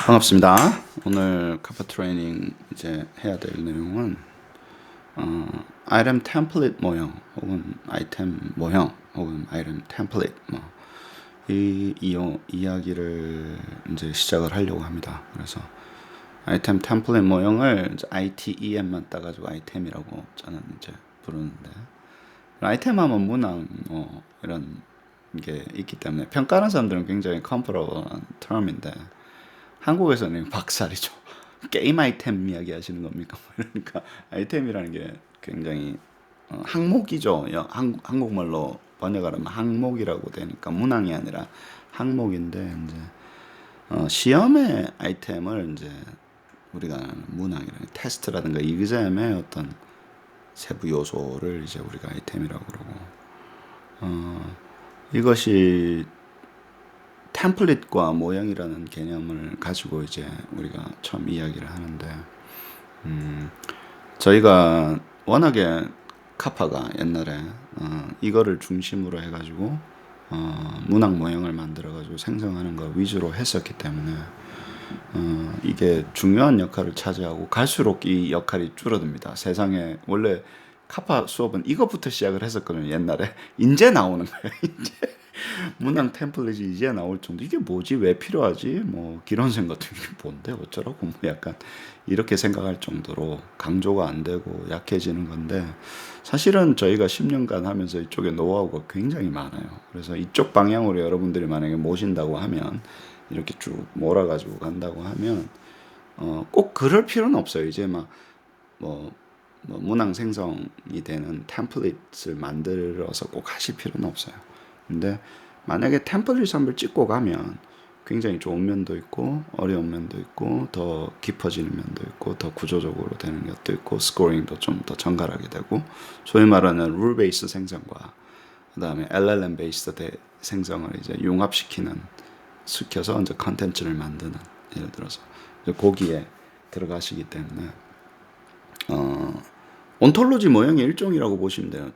반갑습니다. 오늘 카파 트레이닝 이제 해야 될 내용은 아이템 템플릿 모형 혹은 아이템 모형 혹은 아이템 템플릿 이야기를 이제 시작을 하려고 합니다. 그래서 아이템 템플릿 모형을 이제 ITEM만 따가지고 아이템이라고 저는 이제 부르는데, 아이템 하면 문항 이런 게 있기 때문에 평가하는 사람들은 굉장히 컴포러블한 term인데 한국에서는 박살이죠. 게임 아이템 이야기 하시는 겁니까? 그러니까 아이템이라는 게 굉장히 항목이죠. 한국말로 번역하면 항목이라고 되니까 문항이 아니라 항목인데, 이제 시험의 아이템을 이제 우리가 문항이라는 테스트라든가 이그잼의 어떤 세부 요소를 이제 우리가 아이템이라고 그러고, 이것이 템플릿과 모형이라는 개념을 가지고 이제 우리가 처음 이야기를 하는데, 저희가 워낙에 카파가 옛날에 이거를 중심으로 해가지고 문학 모형을 만들어가지고 생성하는 거 위주로 했었기 때문에 이게 중요한 역할을 차지하고 갈수록 이 역할이 줄어듭니다. 세상에 원래 카파 수업은 이것부터 시작을 했었거든요. 옛날에 이제 나오는 거예요. 이제 문항 템플릿이 이제 나올 정도. 이게 뭐지? 왜 필요하지? 뭐 기론생 같은 게 뭔데 어쩌라고 뭐 약간 이렇게 생각할 정도로 강조가 안 되고 약해지는 건데, 사실은 저희가 10년간 하면서 이쪽에 노하우가 굉장히 많아요. 그래서 이쪽 방향으로 여러분들이 만약에 모신다고 하면, 이렇게 쭉 몰아가지고 간다고 하면 꼭 그럴 필요는 없어요. 이제 뭐 문항 생성이 되는 템플릿을 만들어서 꼭 하실 필요는 없어요. 근데 만약에 템플릿 한번 찍고 가면 굉장히 좋은 면도 있고 어려운 면도 있고 더 깊어지는 면도 있고 더 구조적으로 되는 것도 있고 스코링도 좀 더 정갈하게 되고, 소위 말하는 룰 베이스 생성과 그다음에 LLM 베이스 생성을 이제 융합시키는, 시켜서 이제 컨텐츠를 만드는, 예를 들어서 이제 거기에 들어가시기 때문에 온톨로지 모형의 일종이라고 보시면 돼요.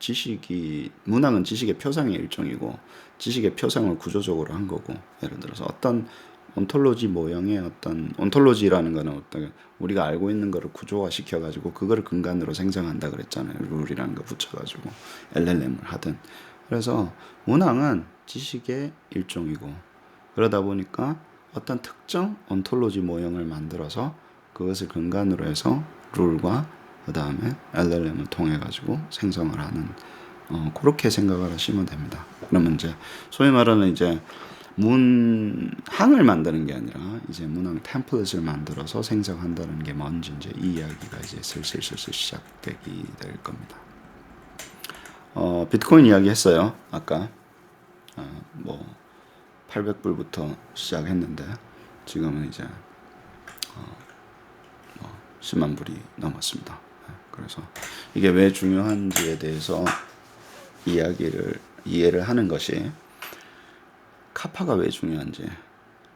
문항은 지식의 표상의 일종이고, 지식의 표상을 구조적으로 한 거고, 예를 들어서 어떤 온톨로지 모형의 어떤, 온톨로지라는 거는 어떤 우리가 알고 있는 거를 구조화 시켜가지고 그거를 근간으로 생성한다 그랬잖아요. 룰이라는 거 붙여가지고 LLM을 하든. 그래서 문항은 지식의 일종이고, 그러다 보니까 어떤 특정 온톨로지 모형을 만들어서 그것을 근간으로 해서 룰과 그 다음에 LLM을 통해 가지고 생성을 하는, 그렇게 생각을 하시면 됩니다. 그러면 이제 소위 말하는 이제 문항을 만드는 게 아니라 이제 문항 템플릿을 만들어서 생성한다는 게 뭔지, 이제 이 이야기가 이제 슬슬 시작되게 될 겁니다. 비트코인 이야기 했어요. 아까 뭐 800불부터 시작했는데 지금은 이제 10만 불이 넘었습니다. 그래서 이게 왜 중요한지에 대해서 이해를 하는 것이, 카파가 왜 중요한지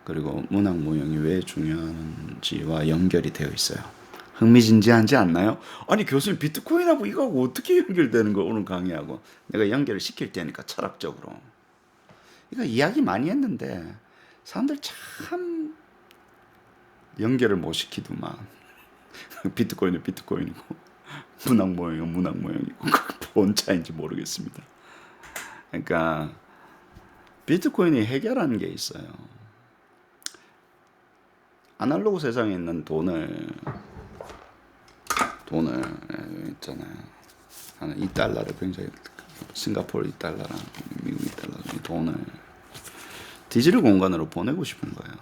그리고 문학 모형이 왜 중요한지와 연결이 되어 있어요. 흥미진진하지 않나요? 아니 교수님, 비트코인하고 이거하고 어떻게 연결되는 거, 오늘 강의하고 내가 연결을 시킬 테니까 철학적으로. 이거 이야기 많이 했는데 사람들 참 연결을 못 시키더만. 비트코인은 비트코인이고 문학 모형은 문학 모형이고 뭔 차이인지 모르겠습니다. 그러니까 비트코인이 해결하는 게 있어요. 아날로그 세상에 있는 돈을 있잖아요. 하는 이 달러를 굉장히, 싱가포르 이 달러랑 미국 이 달러, 이 돈을 디지털 공간으로 보내고 싶은 거예요.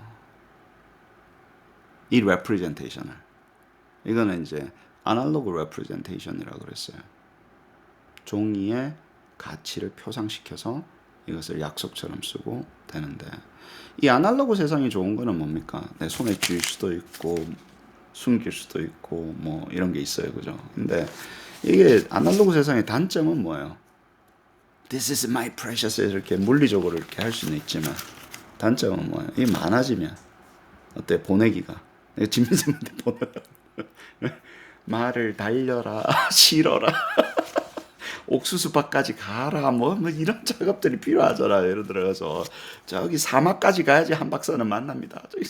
이 레프레젠테이션을. 이거는 이제 아날로그 레프레젠테이션이라고 그랬어요. 종이의 가치를 표상시켜서 이것을 약속처럼 쓰고 되는데, 이 아날로그 세상이 좋은 거는 뭡니까? 내 손에 쥘 수도 있고 숨길 수도 있고 뭐 이런 게 있어요, 그죠? 근데 이게 아날로그 세상의 단점은 뭐예요? This is my precious, 이렇게 물리적으로 이렇게 할 수는 있지만 단점은 뭐예요? 이게 많아지면 어때? 보내기가, 내가 진민쌤한테 보내라 말을 달려라 실어라 옥수수밭까지 가라 뭐 이런 작업들이 필요하잖아. 예를 들어서 저기 사막까지 가야지 한 박사는 만납니다. 저기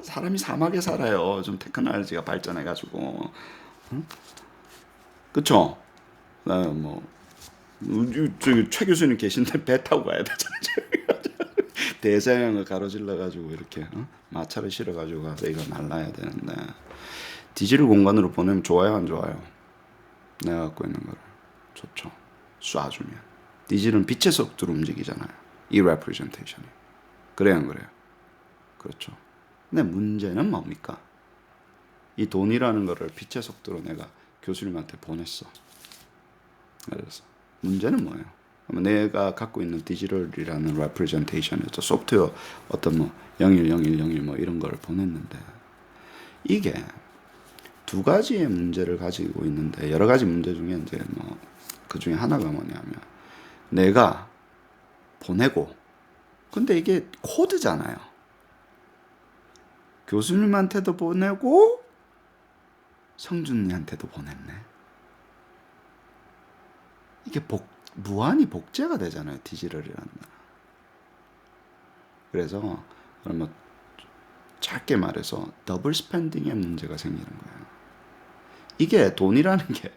사람이 사막에 살아요. 좀 테크놀로지가 발전해가지고. 응? 그쵸? 뭐 저기 최 교수님 계신데 배 타고 가야 되잖아요. 대서양을 가로질러 가지고 이렇게 마차를 실어 가지고 가서 이거 날라야 되는데 디지털 공간으로 보내면 좋아요, 안 좋아요? 내가 갖고 있는 거를 좋죠. 쏴주면 디지털은 빛의 속도로 움직이잖아요. 이 레프레젠테이션이 그래요, 안 그래요? 그렇죠. 근데 문제는 뭡니까? 이 돈이라는 거를 빛의 속도로 내가 교수님한테 보냈어. 그래서 문제는 뭐예요? 내가 갖고 있는 디지털이라는 레프레젠테이션에서 소프트웨어 어떤 뭐 010101 뭐 이런 걸 보냈는데 이게 두 가지의 문제를 가지고 있는데 여러 가지 문제 중에 이제 뭐 그 중에 하나가 뭐냐면 내가 보내고 근데 이게 코드잖아요. 교수님한테도 보내고 성준이한테도 보냈네. 이게 무한히 복제가 되잖아요. 디지털이라는 거. 그래서 뭐 짧게 말해서 더블 스펜딩의 문제가 생기는 거예요. 이게 돈이라는 게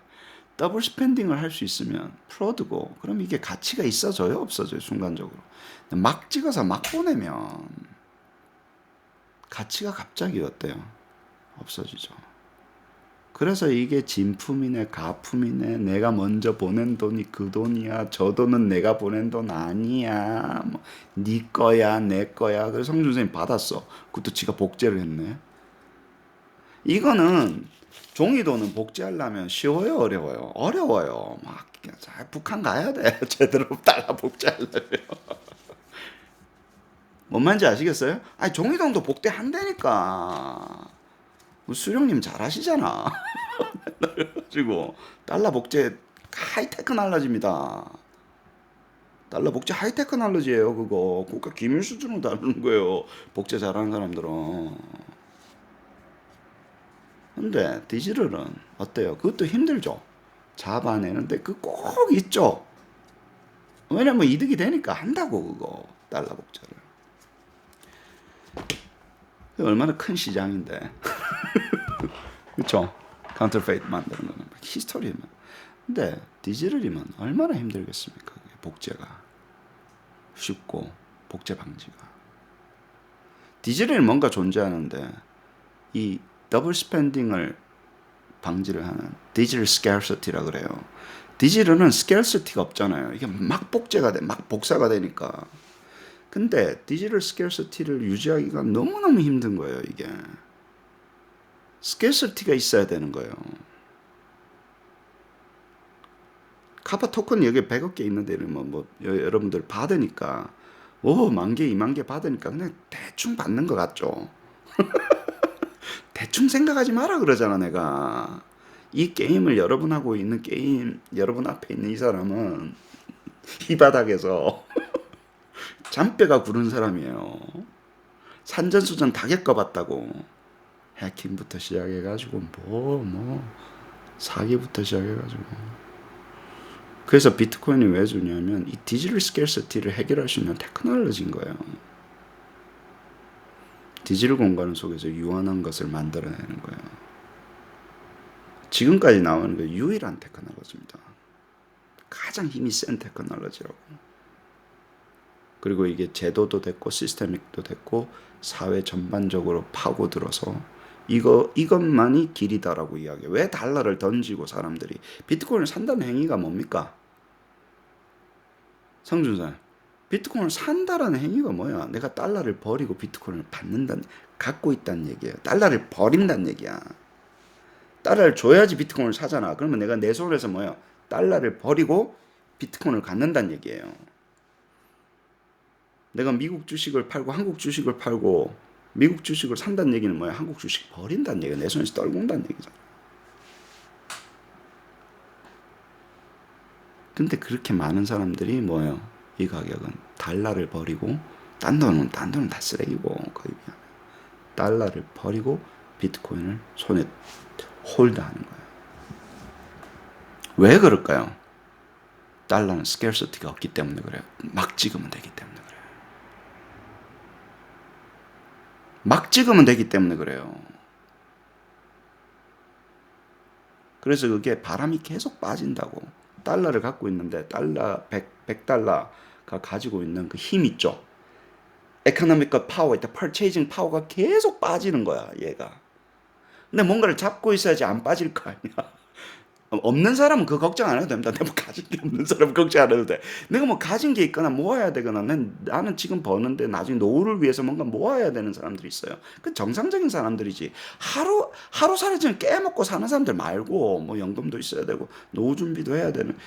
더블 스펜딩을 할 수 있으면 프로드고 그럼 이게 가치가 있어져요? 없어져요? 순간적으로. 막 찍어서 막 보내면 가치가 갑자기 어때요? 없어지죠. 그래서 이게 진품이네 가품이네 내가 먼저 보낸 돈이 그 돈이야 저 돈은 내가 보낸 돈 아니야 뭐, 네 거야 내 거야 그래서 성준 선생님 받았어 그것도 지가 복제를 했네. 이거는 종이돈은 복제하려면 쉬워요 어려워요? 어려워요. 막 북한 가야 돼 제대로 달러 복제하려면. 뭔 말인지 아시겠어요? 아니 종이돈도 복제한다니까. 수령님 잘하시잖아. 그리고 달러 복제 하이테크 날라집니다. 달러 복제 하이테크 날라지예요 그거. 국가 기밀 수준으로 다루는 거예요. 복제 잘하는 사람들은. 근데 디지털은 어때요? 그것도 힘들죠. 잡아내는데 그 꼭 있죠. 왜냐면 이득이 되니까 한다고 그거 달러 복제를. 얼마나 큰 시장인데. 그렇죠? 카운터페이트 만드는 거는 히스토리만. 근데 디지털이면 얼마나 힘들겠습니까? 그게 복제가 쉽고 복제 방지가. 디지털이 뭔가 존재하는데 이 더블 스펜딩을 방지를 하는 디지털 스케어시티라 그래요. 디지털은 스케어시티가 없잖아요. 이게 막 복제가 돼, 막 복사가 되니까. 근데 디지털 스케어시티를 유지하기가 너무너무 힘든 거예요, 이게. 스케어시티가 있어야 되는 거예요. 카파 토큰 여기 100억 개 있는데 뭐 여러분들 받으니까 오, 10,000개, 20,000개 받으니까 그냥 대충 받는 것 같죠. 대충 생각하지 마라 그러잖아 내가. 이 게임을 여러분 하고 있는 게임 여러분 앞에 있는 이 사람은 이 바닥에서 잔뼈가 구른 사람이에요. 산전수전 다 겪어봤다고. 해킹부터 시작해가지고 사기부터 시작해가지고. 그래서 비트코인이 왜 주냐면 이 디지털 스케어시티를 해결할 수 있는 테크놀로지인 거예요. 디지털 공간 속에서 유한한 것을 만들어내는 거예요. 지금까지 나오는 게 유일한 테크놀로지입니다. 가장 힘이 센 테크놀로지라고. 그리고 이게 제도도 됐고 시스테믹도 됐고 사회 전반적으로 파고들어서 이것만이 길이다라고 이야기해요. 왜 달러를 던지고 사람들이 비트코인을 산다는 행위가 뭡니까? 성준사 비트코인을 산다라는 행위가 뭐야? 내가 달러를 버리고 비트코인을 갖고 있다는 얘기예요. 달러를 버린다는 얘기야. 달러를 줘야지 비트코인을 사잖아. 그러면 내가 내 손에서 뭐야? 달러를 버리고 비트코인을 갖는다는 얘기예요. 내가 미국 주식을 팔고 한국 주식을 팔고 미국 주식을 산다는 얘기는 뭐야? 한국 주식 버린다는 얘기야. 내 손에서 떨군다는 얘기잖아. 근데 그렇게 많은 사람들이 뭐예요? 이 가격은 달러를 버리고 딴 돈은 다 쓰레기고 거의 달러를 버리고 비트코인을 손에 홀드하는 거예요. 왜 그럴까요? 달러는 스케어시티가 없기 때문에 그래요. 막 찍으면 되기 때문에 그래요. 막 찍으면 되기 때문에 그래요. 그래서 그게 바람이 계속 빠진다고. 달러를 갖고 있는데 달러 100달러가 가지고 있는 그 힘 있죠. economical power, purchasing power가 계속 빠지는 거야, 얘가. 근데 뭔가를 잡고 있어야지 안 빠질 거 아니야. 없는 사람은 그 걱정 안 해도 됩니다. 내가 뭐 가진 게 없는 사람은 걱정 안 해도 돼. 내가 뭐 가진 게 있거나 모아야 되거나 나는 지금 버는데 나중에 노후를 위해서 뭔가 모아야 되는 사람들이 있어요. 그 정상적인 사람들이지. 하루 살이지는 깨먹고 사는 사람들 말고 뭐 연금도 있어야 되고 노후 준비도 해야 되는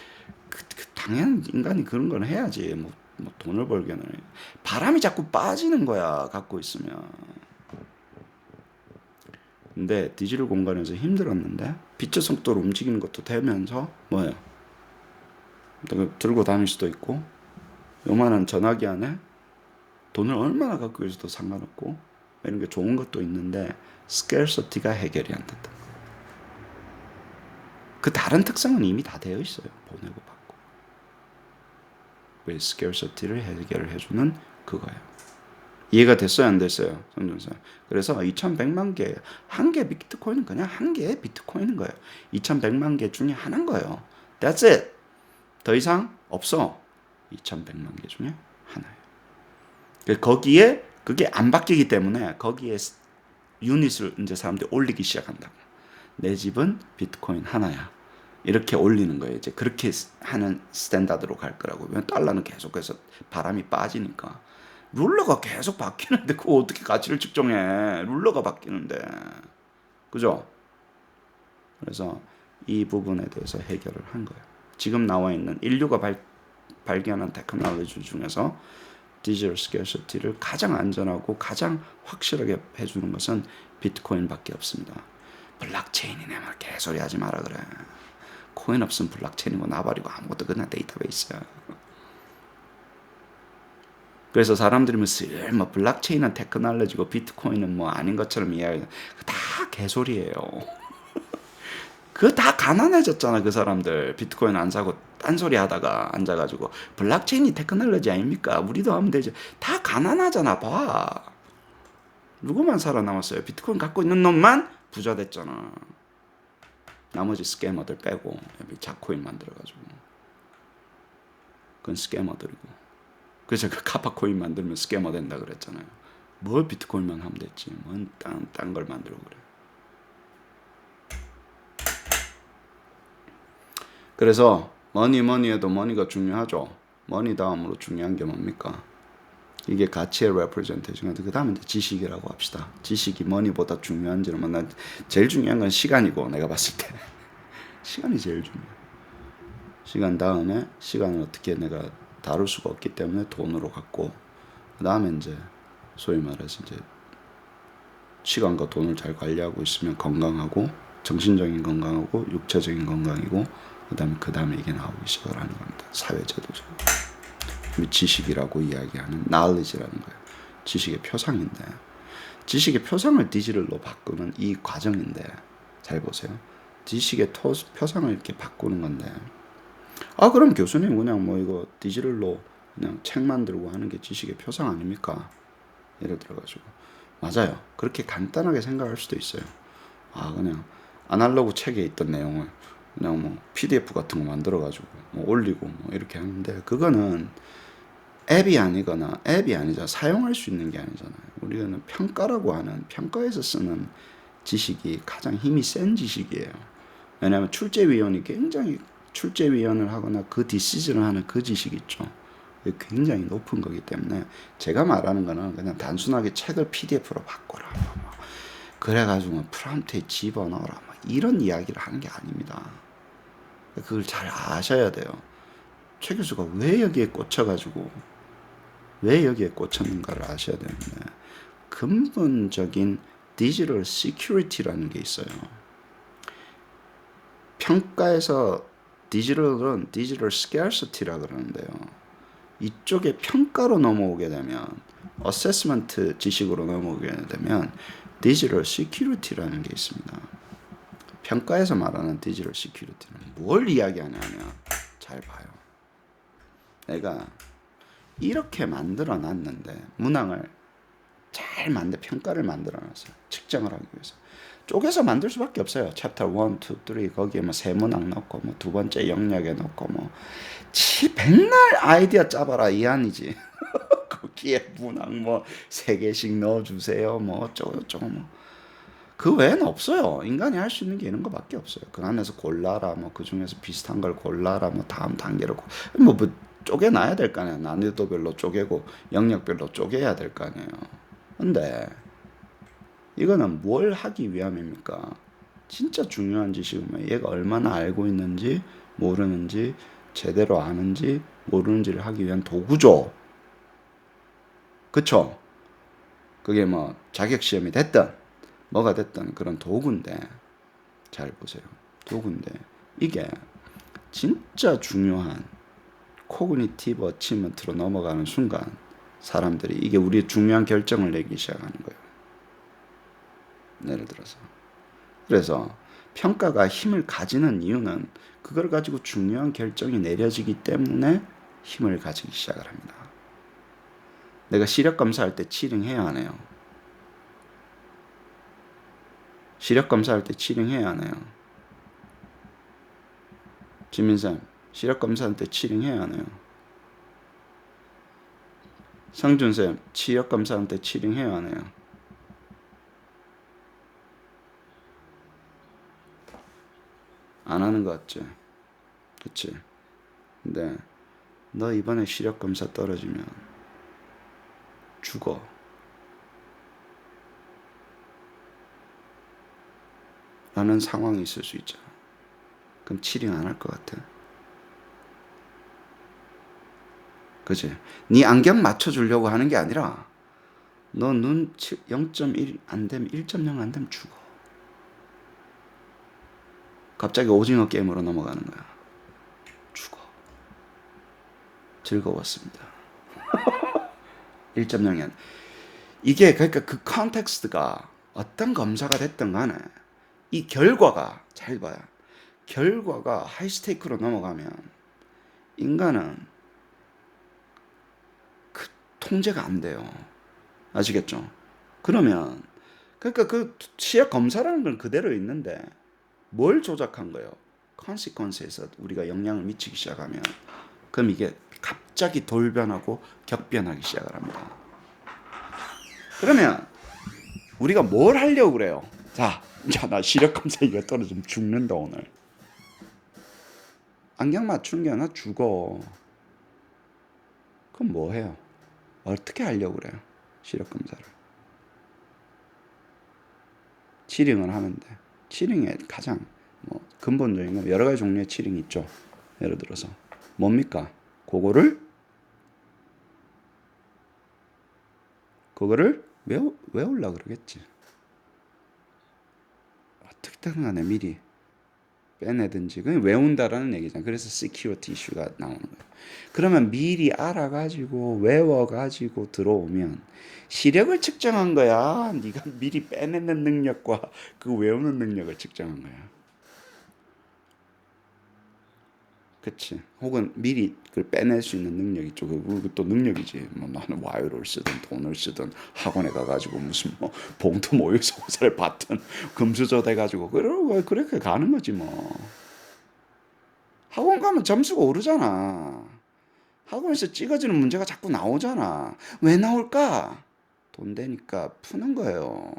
당연히 인간이 그런 건 해야지. 뭐 돈을 벌게는 바람이 자꾸 빠지는 거야 갖고 있으면. 근데 디지털 공간에서 힘들었는데 빛의 속도로 움직이는 것도 되면서 뭐예요? 들고 다닐 수도 있고 요만한 전화기 안에 돈을 얼마나 갖고 있어도 상관없고 이런 게 좋은 것도 있는데 scarcity가 해결이 안 된다. 그 다른 특성은 이미 다 되어 있어요. 보내고 받고. 왜 scarcity를 해결을 해주는 그거예요. 이해가 됐어요, 안 됐어요? 성전사. 그래서 2100만 개, 한 개 비트코인은 그냥 한 개의 비트코인인 거예요. 2100만 개 중에 하나인 거예요. That's it. 더 이상 없어. 2100만 개 중에 하나예요. 거기에 그게 안 바뀌기 때문에 거기에 유닛을 이제 사람들이 올리기 시작한다고. 내 집은 비트코인 하나야. 이렇게 올리는 거예요. 이제 그렇게 하는 스탠다드로 갈 거라고. 왜냐면 달러는 계속해서 바람이 빠지니까. 룰러가 계속 바뀌는데 그거 어떻게 가치를 측정해. 룰러가 바뀌는데. 그죠? 그래서 이 부분에 대해서 해결을 한 거예요. 지금 나와 있는 인류가 발견한 테크놀로지 중에서 디지털 스케어시티를 가장 안전하고 가장 확실하게 해주는 것은 비트코인밖에 없습니다. 블록체인이네 말 개소리 하지 마라 그래. 코인 없으면 블록체인이고 나발이고 아무것도 그냥 데이터베이스야. 그래서 사람들이 뭐 블록체인은 테크놀로지고 비트코인은 뭐 아닌 것처럼 이해해요. 다 개소리예요. 그거 다 가난해졌잖아 그 사람들. 비트코인 안 사고 딴소리 하다가 앉아가지고 블록체인이 테크놀로지 아닙니까? 우리도 하면 되지. 다 가난하잖아 봐. 누구만 살아남았어요? 비트코인 갖고 있는 놈만 부자 됐잖아. 나머지 스캐머들 빼고 자코인 만들어가지고 그건 스캐머들이고. 그래서 그 카파코인 만들면 스캐머 된다 그랬잖아요. 뭐 비트코인만 하면 됐지. 뭔 딴 걸 만들고 그래. 그래서 머니해도 머니가 중요하죠. 머니 다음으로 중요한 게 뭡니까? 이게 가치의 레프레젠테이션인데 그 다음에 지식이라고 합시다. 지식이 머니보다 중요한지는 난 제일 중요한 건 시간이고 내가 봤을 때 시간이 제일 중요해. 시간 다음에 시간을 어떻게 내가 다룰 수가 없기 때문에 돈으로 갖고 그 다음에 이제 소위 말해서 이제 시간과 돈을 잘 관리하고 있으면 건강하고 정신적인 건강하고 육체적인 건강이고 그 다음에 이게 나오기 시작을 하는 겁니다. 사회제도적으로. 지식이라고 이야기하는 knowledge라는 거예요. 지식의 표상인데 지식의 표상을 디지털로 바꾸는 이 과정인데 잘 보세요. 지식의 표상을 이렇게 바꾸는 건데 그럼 교수님 그냥 뭐 이거 디지털로 그냥 책 만들고 하는 게 지식의 표상 아닙니까? 예를 들어가지고 맞아요. 그렇게 간단하게 생각할 수도 있어요. 그냥 아날로그 책에 있던 내용을 그냥 뭐 PDF 같은 거 만들어가지고 뭐 올리고 뭐 이렇게 하는데 그거는 앱이 아니잖아. 사용할 수 있는 게 아니잖아요. 우리는 평가라고 하는 평가에서 쓰는 지식이 가장 힘이 센 지식이에요. 왜냐하면 출제위원을 하거나 그 디시전을 하는 그 지식 있죠. 굉장히 높은 거기 때문에 제가 말하는 거는 그냥 단순하게 책을 PDF로 바꿔라. 그래가지고 프롬프트에 집어넣어라. 이런 이야기를 하는 게 아닙니다. 그걸 잘 아셔야 돼요. 최 교수가 왜 여기에 꽂혔는가를 아셔야 되는데 근본적인 디지털 시큐리티라는 게 있어요. 평가에서 디지털은 디지털 스케어시티라 그러는데요. 이쪽에 평가로 넘어오게 되면 어세스먼트 지식으로 넘어오게 되면 디지털 시큐리티라는 게 있습니다. 평가에서 말하는 디지털 시큐리티는 뭘 이야기하냐면 잘 봐요. 내가 이렇게 만들어 놨는데 문항을 잘 잘 평가를 만들어놨어요. 측정을 하기 위해서. 쪼개서 만들 수밖에 없어요. 챕터 1, 2, 3 거기에 뭐 세문학 넣고 뭐 두 번째 영역에 넣고 뭐 백날 아이디어 짜봐라 이 아니지. 거기에 문학 뭐 3개씩 넣어주세요. 뭐 어쩌고 뭐. 그 외에는 없어요. 인간이 할 수 있는 게 이런 거밖에 없어요. 그 안에서 골라라, 뭐 그 중에서 비슷한 걸 골라라, 뭐 다음 단계로 뭐 쪼개놔야 될 거 아니에요. 난이도별로 쪼개고 영역별로 쪼개야 될 거 아니에요. 근데 이거는 뭘 하기 위함입니까? 진짜 중요한 지식은 얘가 얼마나 알고 있는지 모르는지 제대로 아는지 모르는지를 하기 위한 도구죠. 그쵸? 그게 뭐 자격시험이 됐든 뭐가 됐든 그런 도구인데 잘 보세요. 도구인데 이게 진짜 중요한 코그니티브 어치먼트로 넘어가는 순간 사람들이 이게 우리의 중요한 결정을 내기 시작하는 거예요. 예를 들어서. 그래서 평가가 힘을 가지는 이유는 그걸 가지고 중요한 결정이 내려지기 때문에 힘을 가지기 시작을 합니다. 내가 시력 검사할 때 치링해야 하네요. 시력 검사할 때 치링해야 하네요. 지민쌤, 시력 검사할 때 치링해야 하네요. 성준쌤, 시력 검사할 때 치링해야 하네요. 안 하는 것 같지? 그치? 근데 너 이번에 시력 검사 떨어지면 죽어. 라는 상황이 있을 수 있잖아. 그럼 치링 안 할 것 같아? 그치? 네 안경 맞춰주려고 하는 게 아니라 너 눈 0.1 안 되면 1.0 안 되면 죽어. 갑자기 오징어 게임으로 넘어가는 거야. 죽어. 즐거웠습니다. 1.0이 안 이게 그러니까 그 컨텍스트가 어떤 검사가 됐든 간에 이 결과가 잘 봐요. 결과가 하이스테이크로 넘어가면 인간은 그 통제가 안 돼요. 아시겠죠? 그러면 그러니까 그 시약 검사라는 건 그대로 있는데 뭘 조작한 거예요? 컨시퀀스에서 우리가 영향을 미치기 시작하면 그럼 이게 갑자기 돌변하고 격변하기 시작을 합니다. 그러면 우리가 뭘 하려고 그래요? 자, 나 시력 검사 이거 떨어지면 죽는다 오늘. 안경 맞추는 게 아니라 죽어. 그럼 뭐 해요? 어떻게 하려고 그래요? 시력 검사를. 치링을 하는데 치링의 가장 뭐 근본적인 건 여러 가지 종류의 치링이 있죠. 예를 들어서 뭡니까? 그거를 외우려고 그러겠지. 어떻게든 간에 미리 빼내든지 그냥 외운다라는 얘기잖아. 그래서 security 이슈가 나오는 거야. 그러면 미리 알아가지고 외워가지고 들어오면 시력을 측정한 거야. 네가 미리 빼내는 능력과 그 외우는 능력을 측정한 거야. 그치? 혹은 미리 그걸 빼낼 수 있는 능력이 죠. 그또 능력이지. 뭐 나는 와이어를 쓰든 돈을 쓰든 학원에 가가지고 무슨 뭐 봉투 모의고사를 받든 금수저 돼가지고 그러고 그렇게 가는 거지 뭐. 학원 가면 점수가 오르잖아. 학원에서 찍어지는 문제가 자꾸 나오잖아. 왜 나올까? 돈 되니까 푸는 거예요.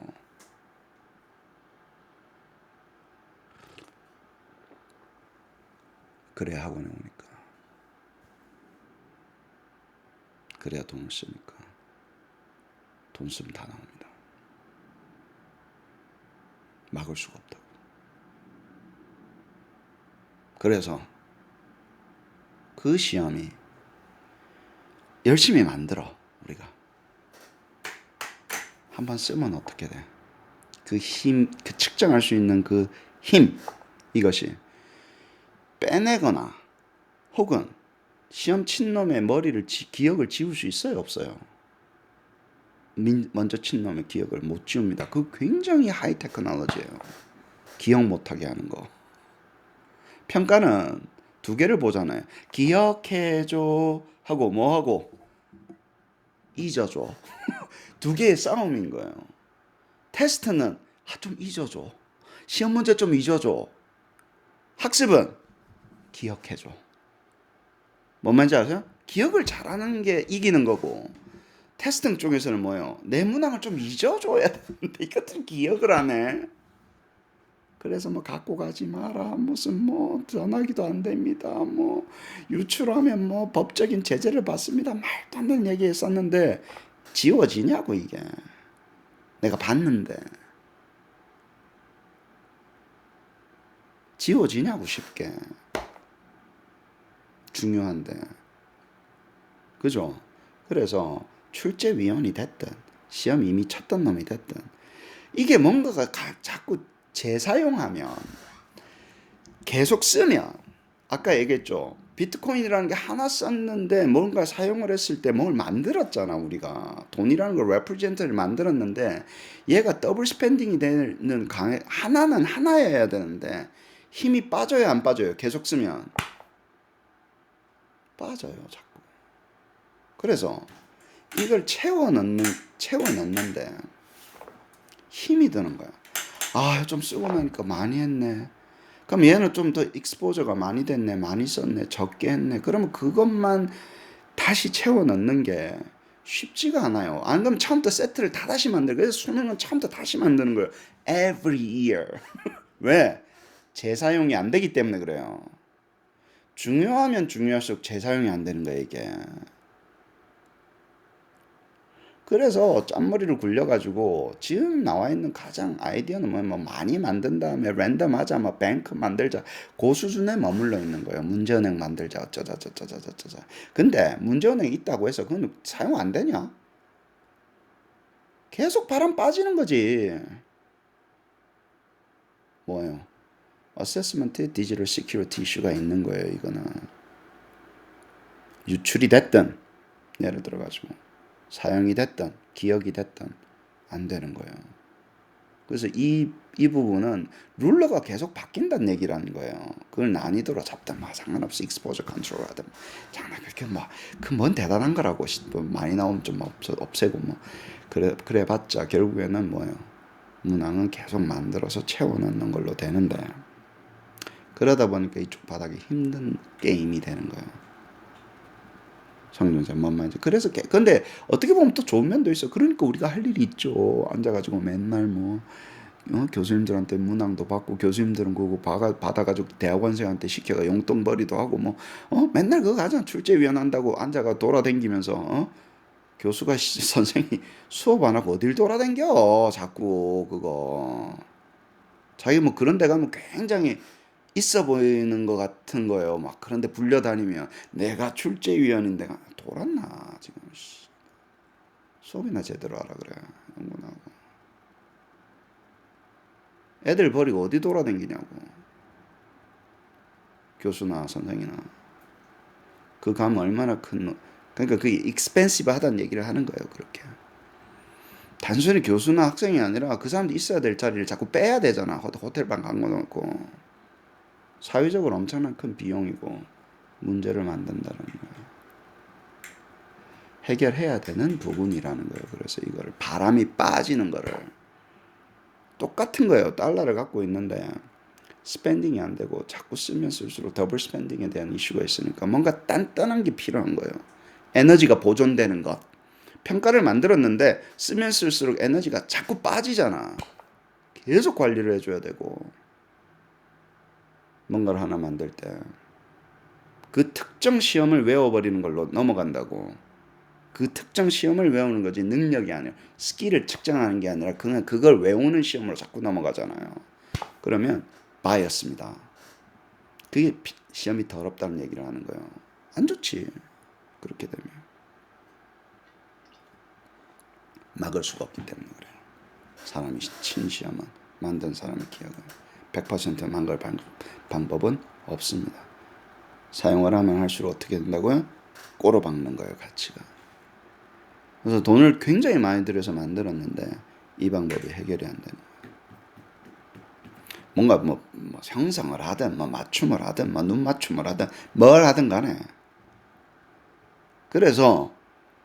그래야 학원에 오니까. 그래야 돈을 쓰니까. 돈 쓰면 다 나옵니다. 막을 수가 없다고. 그래서 그 시험이 열심히 만들어 우리가. 한번 쓰면 어떻게 돼? 그 힘, 그 측정할 수 있는 그 힘, 이것이 빼내거나 혹은 시험 친 놈의 머리를 기억을 지울 수 있어요, 없어요? 먼저 친 놈의 기억을 못 지웁니다. 그 굉장히 하이 테크놀로지예요. 기억 못하게 하는 거. 평가는 두 개를 보잖아요. 기억해줘 하고 뭐 하고 잊어줘. 두 개의 싸움인 거예요. 테스트는 좀 잊어줘. 시험 문제 좀 잊어줘. 학습은 기억해줘. 뭔 말인지 아세요? 기억을 잘하는 게 이기는 거고, 테스팅 쪽에서는 뭐예요? 내 문항을 좀 잊어줘야 되는데 이것들 기억을 안 해. 그래서 뭐 갖고 가지 마라. 무슨 뭐 전화기도 안 됩니다. 뭐 유출하면 뭐 법적인 제재를 받습니다. 말도 안 되는 얘기 했었는데 지워지냐고 이게. 내가 봤는데 지워지냐고 쉽게. 중요한데. 그죠? 그래서 출제위원이 됐든 시험 이미 쳤던 놈이 됐든 이게 뭔가가 자꾸 재사용하면 계속 쓰면 아까 얘기했죠. 비트코인이라는 게 하나 썼는데 뭔가 사용을 했을 때 뭘 만들었잖아. 우리가 돈이라는 걸 레프리젠트를 만들었는데 얘가 더블 스펜딩이 되는 하나는 하나여야 되는데 힘이 빠져요 안 빠져요? 계속 쓰면 빠져요 자꾸. 그래서 이걸 채워 넣는데 힘이 드는 거야. 좀 쓰고 나니까 많이 했네. 그럼 얘는 좀 더 익스포저가 많이 됐네, 많이 썼네, 적게 했네. 그러면 그것만 다시 채워 넣는 게 쉽지가 않아요. 안 그러면 처음부터 세트를 다 다시 만들고, 그래서 수능은 처음부터 다시 만드는 거예요. Every year. 왜? 재사용이 안 되기 때문에 그래요. 중요하면 중요할수록 재사용이 안 되는 거예요, 이게. 그래서 짠머리를 굴려가지고 지금 나와 있는 가장 아이디어는 뭐 많이 만든 다음에 랜덤하자, 뭐 뱅크 만들자, 그 수준에 머물러 있는 거예요. 문제은행 만들자, 어쩌자 저쩌자 저쩌자. 근데 문제은행 있다고 해서 그건 사용 안 되냐? 계속 바람 빠지는 거지. 뭐예요? 어세스먼트 디지털 시큐리티 이슈가 있는 거예요. 이거는 유출이 됐든 예를 들어가지고 사용이 됐든 기억이 됐든 안 되는 거예요. 그래서 이 부분은 룰러가 계속 바뀐다는 얘기라는 거예요. 그걸 난이도로 잡든 뭐 상관없이 익스포저 컨트롤 하든 장난 그렇게 뭐그뭔 대단한 거라고 뭐 많이 나오면 좀 없애고 뭐 그래 봤자 결국에는 뭐예요. 문항은 계속 만들어서 채워넣는 걸로 되는데 그러다 보니까 이쪽 바닥이 힘든 게임이 되는 거예요. 성경자 뭔 말인지. 그래서 근데 어떻게 보면 또 좋은 면도 있어. 그러니까 우리가 할 일이 있죠. 앉아가지고 맨날 뭐 교수님들한테 문항도 받고 교수님들은 그거 받아가지고 대학원생한테 시켜가 용돈벌이도 하고 뭐 맨날 그거 하잖아. 출제위원 한다고 앉아가 돌아다니면서 교수가 선생이 수업 안 하고 어딜 돌아다녀 자꾸 그거. 자기 뭐 그런 데 가면 굉장히 있어 보이는 것 같은 거예요. 막 그런데 불려다니면 내가 출제위원인데 돌았나 지금. 수업이나 제대로 하라 그래. 연구나고. 애들 버리고 어디 돌아다니냐고. 교수나 선생이나. 그 가면 얼마나 큰 그러니까 그게 익스펜시브 하다는 얘기를 하는 거예요. 그렇게. 단순히 교수나 학생이 아니라 그 사람도 있어야 될 자리를 자꾸 빼야 되잖아. 호텔방 간 거 놓고. 사회적으로 엄청난 큰 비용이고 문제를 만든다는 거예요. 해결해야 되는 부분이라는 거예요. 그래서 이거를 바람이 빠지는 거를 똑같은 거예요. 달러를 갖고 있는데 스펜딩이 안 되고 자꾸 쓰면 쓸수록 더블 스펜딩에 대한 이슈가 있으니까 뭔가 단단한 게 필요한 거예요. 에너지가 보존되는 것. 평가를 만들었는데 쓰면 쓸수록 에너지가 자꾸 빠지잖아. 계속 관리를 해줘야 되고 뭔가를 하나 만들 때 그 특정 시험을 외워버리는 걸로 넘어간다고. 그 특정 시험을 외우는 거지 능력이 아니라 스킬을 측정하는 게 아니라 그냥 그걸 외우는 시험으로 자꾸 넘어가잖아요. 그러면 바이어스입니다. 그게 시험이 더럽다는 얘기를 하는 거예요. 안 좋지. 그렇게 되면 막을 수가 없기 때문에 그래요. 사람이 친 시험은 만든 사람의 기억은 100% 막을 방법은 없습니다. 사용을 하면 할수록 어떻게 된다고요? 꼬로 박는 거예요. 가치가. 그래서 돈을 굉장히 많이 들여서 만들었는데 이 방법이 해결이 안 되는 거예요. 뭔가 뭐 형상을 하든 뭐 맞춤을 하든 뭐 눈 맞춤을 하든 뭘 하든 간에 그래서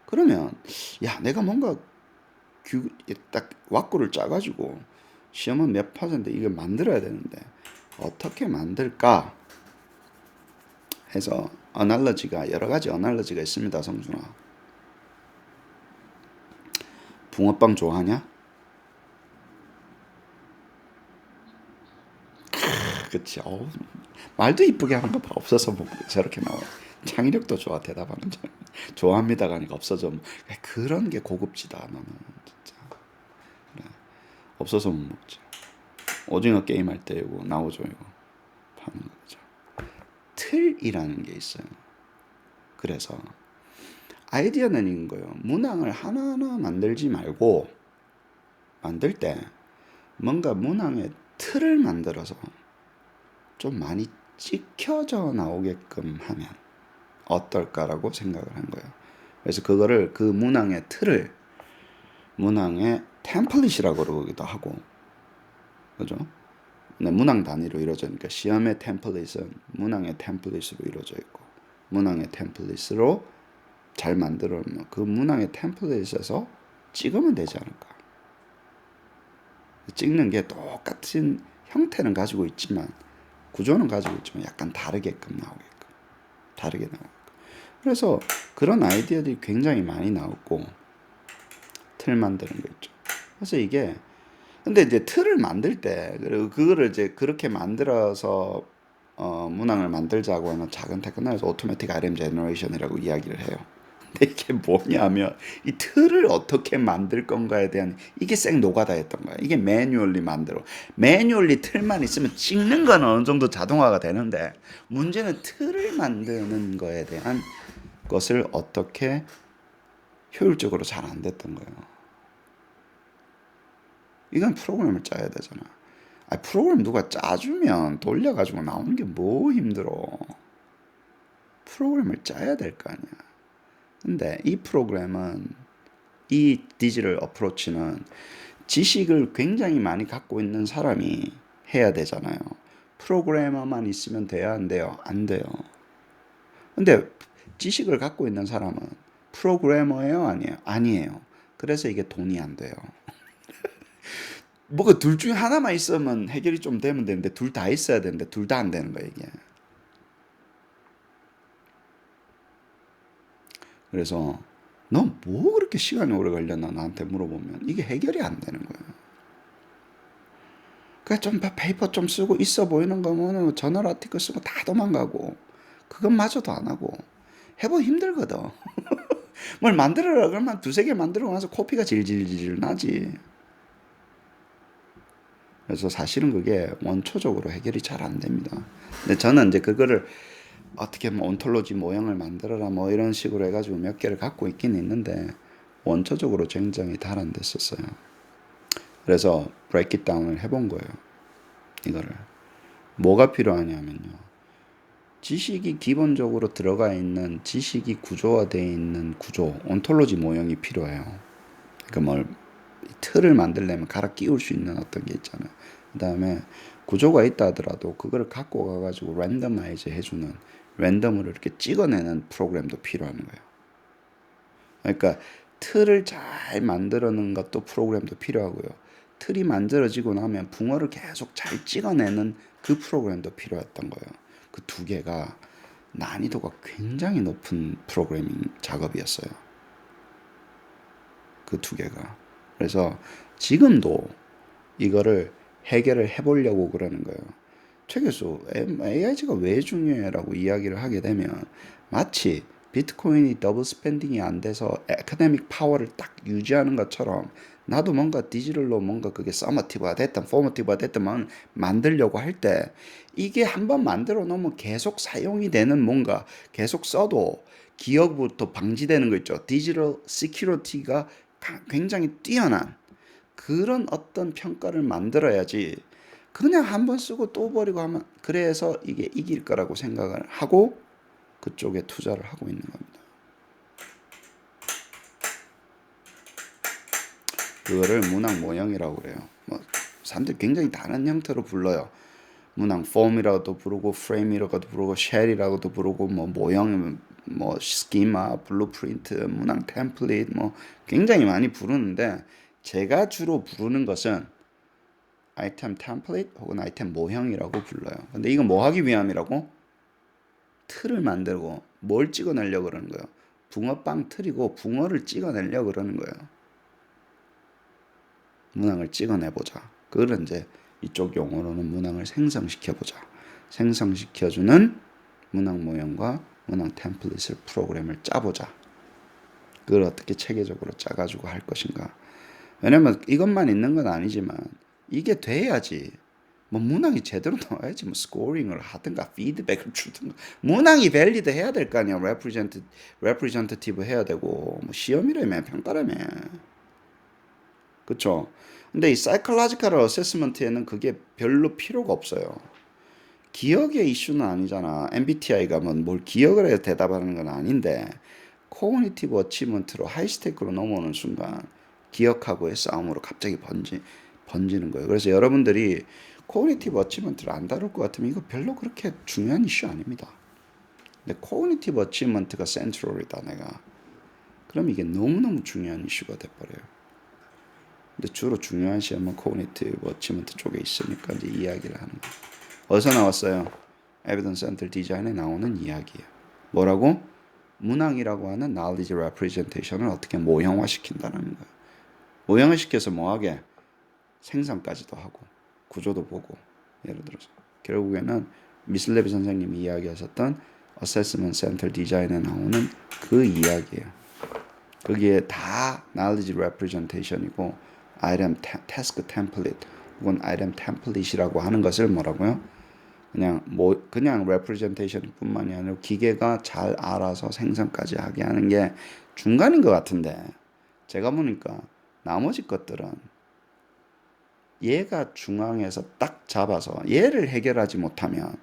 그러면 야 내가 뭔가 딱 왁구를 짜가지고 시험은 몇 퍼센트 이걸 만들어야 되는데 어떻게 만들까 해서 어널러지가 여러 가지 어널러지가 있습니다. 성준아. 붕어빵 좋아하냐? 그치. 말도 이쁘게 하는 거 봐. 없어서 뭐 저렇게 나와. 창의력도 좋아. 대답하는 점. 좋아합니다가 아니라 없어서 그런 게 고급지다. 너는 진짜. 그래. 없어서 못 먹지. 오징어 게임할 때 이거 나오죠. 이거 파는 거죠. 틀이라는 게 있어요. 그래서 아이디어는 이런 거예요. 문항을 하나하나 만들지 말고 만들 때 뭔가 문항의 틀을 만들어서 좀 많이 찍혀져 나오게끔 하면 어떨까라고 생각을 한 거예요. 그래서 그거를 그 문항의 틀을 문항의 템플릿이라고 그러기도 하고, 그죠? 네, 문항 단위로 이루어지니까 시험의 템플릿은 문항의 템플릿으로 이루어져 있고, 문항의 템플릿으로 잘 만들어 놓으면 그 문항의 템플릿에서 찍으면 되지 않을까. 찍는 게 똑같은 형태는 가지고 있지만 구조는 가지고 있지만 약간 다르게끔 나오게끔, 다르게 나오게끔. 그래서 그런 아이디어들이 굉장히 많이 나오고 틀 만드는 거 있죠. 그래서 이게 근데 이제 틀을 만들 때 그리고 그거를 이제 그렇게 만들어서 문항을 만들자고 하는 작은 테크놀로지 오토매틱 아이템 제너레이션이라고 이야기를 해요. 근데 이게 뭐냐면 이 틀을 어떻게 만들 건가에 대한 이게 생 노가다였던 거야. 이게 매뉴얼리 만들어. 매뉴얼리 틀만 있으면 찍는 건 어느 정도 자동화가 되는데 문제는 틀을 만드는 거에 대한 것을 어떻게 효율적으로 잘 안 됐던 거예요. 이건 프로그램을 짜야 되잖아. 프로그램 누가 짜주면 돌려가지고 나오는 게 뭐 힘들어. 프로그램을 짜야 될 거 아니야. 근데 이 프로그램은 이 디지털 어프로치는 지식을 굉장히 많이 갖고 있는 사람이 해야 되잖아요. 프로그래머만 있으면 돼야 안 돼요? 안 돼요. 근데 지식을 갖고 있는 사람은 프로그래머예요? 아니에요? 아니에요. 그래서 이게 돈이 안 돼요. 뭐가 둘 중에 하나만 있으면 해결이 좀 되면 되는데 둘 다 있어야 되는데 둘 다 안 되는 거예요, 이게. 그래서 너 뭐 그렇게 시간이 오래 걸렸나 나한테 물어보면 이게 해결이 안 되는 거예요. 그러니까 좀 페이퍼 좀 쓰고 있어 보이는 거면 저널 아티클 쓰고 다 도망가고 그것마저도 안 하고 해보기 힘들거든. 뭘 만들어라 그러면 두세 개 만들고 나서 코피가 질질질 나지. 그래서 사실은 그게 원초적으로 해결이 잘 안 됩니다. 근데 저는 이제 그거를 어떻게 뭐 온톨로지 모형을 만들어라 뭐 이런 식으로 해가지고 몇 개를 갖고 있긴 있는데 원초적으로 굉장히 달안됐었어요. 그래서 브레이크 다운을 해본 거예요. 이거를 뭐가 필요하냐면요. 지식이 기본적으로 들어가 있는 지식이 구조화되어 있는 구조, 온톨로지 모형이 필요해요. 그러니까 뭘 틀을 만들려면 갈아 끼울 수 있는 어떤 게 있잖아요. 그 다음에 구조가 있다 하더라도 그걸 갖고 가가지고 랜덤아이즈 해주는 랜덤으로 이렇게 찍어내는 프로그램도 필요한 거예요. 그러니까 틀을 잘 만들어내는 것도 프로그램도 필요하고요. 틀이 만들어지고 나면 붕어를 계속 잘 찍어내는 그 프로그램도 필요했던 거예요. 그 두 개가 난이도가 굉장히 높은 프로그래밍 작업이었어요. 그 두 개가. 그래서 지금도 이거를 해결을 해보려고 그러는 거예요. 최 교수, AI가 왜 중요해라고 이야기를 하게 되면 마치 비트코인이 더블 스pen딩이 안 돼서 에카데믹 파워를 딱 유지하는 것처럼 나도 뭔가 디지털로 뭔가 그게 서머티브가 됐든 포머티브가 됐든 만들려고 할 때 이게 한번 만들어 놓으면 계속 사용이 되는 뭔가 계속 써도 기억부터 방지되는 거 있죠. 디지털 시큐리티가 굉장히 뛰어난 그런 어떤 평가를 만들어야지 그냥 한번 쓰고 또 버리고 하면 그래서 이게 이길 거라고 생각을 하고 그쪽에 투자를 하고 있는 겁니다. 그거를 문항 모형이라고 그래요. 뭐 사람들이 굉장히 다른 형태로 불러요. 문항 폼이라고도 부르고 프레임이라고도 부르고 쉘이라고도 부르고 뭐 모형 뭐 스키마, 블루프린트, 문항 템플릿 뭐 굉장히 많이 부르는데 제가 주로 부르는 것은 아이템 템플릿 혹은 아이템 모형이라고 불러요. 근데 이건 뭐 하기 위함이라고? 틀을 만들고 뭘 찍어내려고 그러는 거예요. 붕어빵 틀이고 붕어를 찍어내려고 그러는 거예요. 문항을 찍어내보자. 그걸 이제 이쪽 용어로는 문항을 생성시켜보자. 생성시켜주는 문항 모형과 문항 템플릿을 프로그램을 짜보자. 그걸 어떻게 체계적으로 짜가지고 할 것인가. 왜냐면 이것만 있는 건 아니지만 이게 돼야지. 뭐 문항이 제대로 나와야지. 뭐 스코링을 하든가 피드백을 주든가. 문항이 밸리드 해야 될 거 아니야. 레프리젠테티브 해야 되고 뭐 시험이라며 평가라며. 그쵸? 근데 이 사이클로지컬 어세스먼트에는 그게 별로 필요가 없어요. 기억의 이슈는 아니잖아. MBTI가 뭐 뭘 기억을 해서 대답하는 건 아닌데 코그니티브 어치먼트로 하이스테이크로 넘어오는 순간 기억하고의 싸움으로 갑자기 번지는 거예요. 그래서 여러분들이 코그니티브 어치먼트를 안 다룰 것 같으면 이거 별로 그렇게 중요한 이슈 아닙니다. 근데 코그니티브 어치먼트가 센트럴이다 내가. 그럼 이게 너무너무 중요한 이슈가 돼버려요. 근데 주로 중요한 시험은 코그니티브 어치먼트 쪽에 있으니까 이제 이야기를 하는 거예요. 어디서 나왔어요? 에비던스 센터 디자인에 나오는 이야기예요. 뭐라고? 문항이라고 하는 knowledge representation을 어떻게 모형화시킨다는 거예요. 모형화시켜서 뭐하게? 생성까지도 하고 구조도 보고 예를 들어서 결국에는 미슬레비 선생님이 이야기하셨던 assessment center 디자인에 나오는 그 이야기예요. 거기에 다 knowledge representation이고 item task template 혹은 item template이라고 하는 것을 뭐라고요? 그냥 representation뿐만이 아니라 기계가 잘 알아서 생성까지 하게 하는 게 중간인 것 같은데 제가 보니까 나머지 것들은 얘가 중앙에서 딱 잡아서 얘를 해결하지 못하면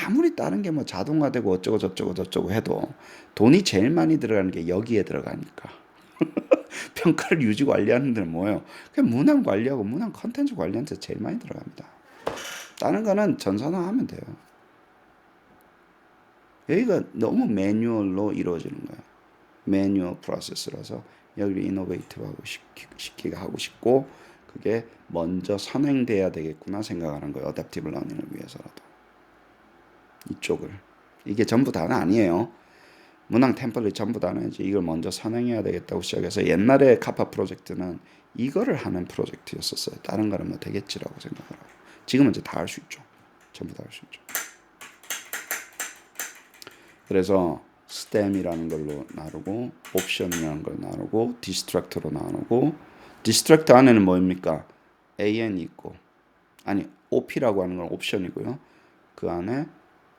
아무리 다른 게 뭐 자동화되고 어쩌고 저쩌고 해도 돈이 제일 많이 들어가는 게 여기에 들어가니까 평가를 유지 관리하는 데는 뭐예요? 그냥 문항 관리하고 문항 컨텐츠 관리하는 데 제일 많이 들어갑니다. 다른 거는 전산화하면 돼요. 여기가 너무 매뉴얼로 이루어지는 거예요. 매뉴얼 프로세스라서 여기를 이노베이티브하고 시키게 하고 싶고 그게 먼저 선행돼야 되겠구나 생각하는 거예요. 어댑티브 러닝을 위해서라도. 이쪽을. 이게 전부 다는 아니에요. 문항 템플릿 전부 다는 이제 이걸 먼저 선행해야 되겠다고 시작해서 옛날에 카파 프로젝트는 이거를 하는 프로젝트였었어요. 다른 거는 뭐 되겠지라고 생각을 하고. 지금은 이제 다 할 수 있죠. 전부 다 할 수 있죠. 그래서 스템이라는 걸로 나누고 옵션이라는 걸 나누고 디스트랙터로 나누고 디스트랙터 안에는 뭐입니까? AN이 있고 아니 OP라고 하는 건 옵션이고요. 그 안에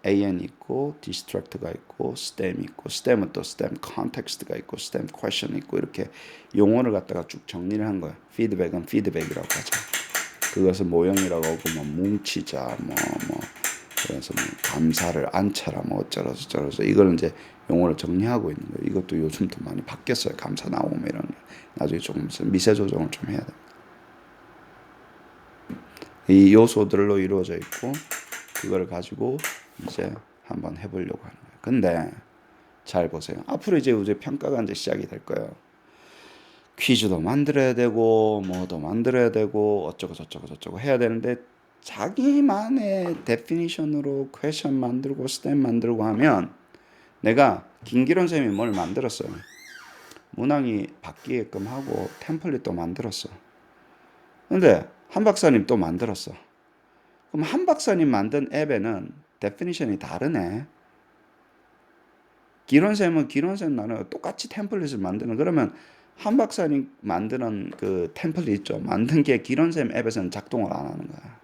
AN 있고 디스트랙터가 있고 스템이 있고 스템은 또 스템 컨텍스트가 있고 스템 퀘션이 있고 이렇게 용어를 갖다가 쭉 정리를 한 거예요. 피드백은 피드백이라고 하죠. 그것을 모형이라고 하고 뭐 뭉치자 뭐 그래서 뭐 감사를 안차라 뭐 어쩌라저쩌라서 이걸 이제 용어를 정리하고 있는 거예요. 이것도 요즘 또 많이 바뀌었어요. 감사 나오면 이런 거. 나중에 조금 미세 조정을 좀 해야 돼요. 이 요소들로 이루어져 있고 그걸 가지고 이제 한번 해보려고 하는 거예요. 근데 잘 보세요. 앞으로 이제 평가가 이제 시작이 될 거예요. 퀴즈도 만들어야 되고 뭐도 만들어야 되고 어쩌고 저쩌고 해야 되는데 자기만의 데피니션으로 퀘션 만들고 스텝 만들고 하면 내가 김기론 쌤이 뭘 만들었어요. 문항이 바뀌게끔 하고 템플릿도 만들었어. 근데 한 박사님 또 만들었어. 그럼 한 박사님 만든 앱에는 데피니션이 다르네. 기론쌤은 기론쌤 나는 똑같이 템플릿을 만드는 그러면 한 박사님 만드는 그 템플릿 있죠. 만든 게 기론쌤 앱에서는 작동을 안 하는 거야.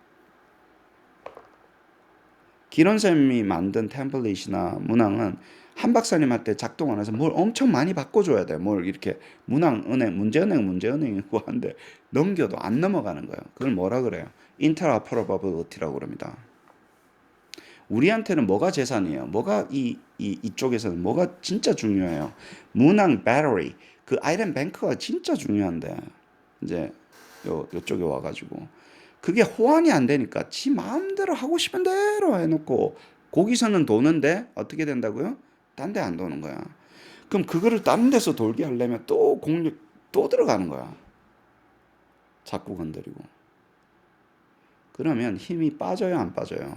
기론쌤이 만든 템플릿이나 문항은 한 박사님한테 작동 안 해서 뭘 엄청 많이 바꿔줘야 돼. 뭘 이렇게 문제은행이고 한데 넘겨도 안 넘어가는 거예요. 그걸 뭐라 그래요? interoperability라고 그럽니다. 우리한테는 뭐가 재산이에요? 뭐가 이쪽에서는 뭐가 진짜 중요해요? 문항 배터리, 그 아이템 뱅크가 진짜 중요한데 이제 요쪽에 와가지고 그게 호환이 안 되니까 지 마음대로 하고 싶은 대로 해놓고 거기서는 도는데 어떻게 된다고요? 딴 데 안 도는 거야. 그럼 그거를 다른 데서 돌게 하려면 또 공력 또 들어가는 거야. 자꾸 건드리고. 그러면 힘이 빠져요, 안 빠져요?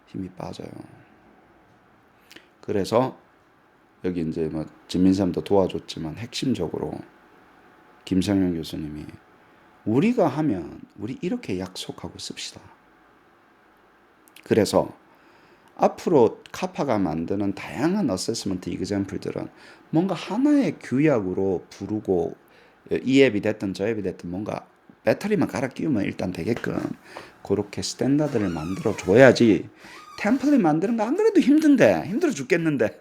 힘이 빠져요. 그래서 여기 이제 뭐 진민쌤도 도와줬지만 핵심적으로 김성현 교수님이 우리가 하면 우리 이렇게 약속하고 씁시다. 그래서 앞으로 카파가 만드는 다양한 어세스먼트 이그젬플들은 뭔가 하나의 규약으로 부르고 이 앱이 됐든 저 앱이 됐든 뭔가 배터리만 갈아 끼우면 일단 되게끔 그렇게 스탠다드를 만들어 줘야지. 템플릿 만드는 거 안 그래도 힘들어 죽겠는데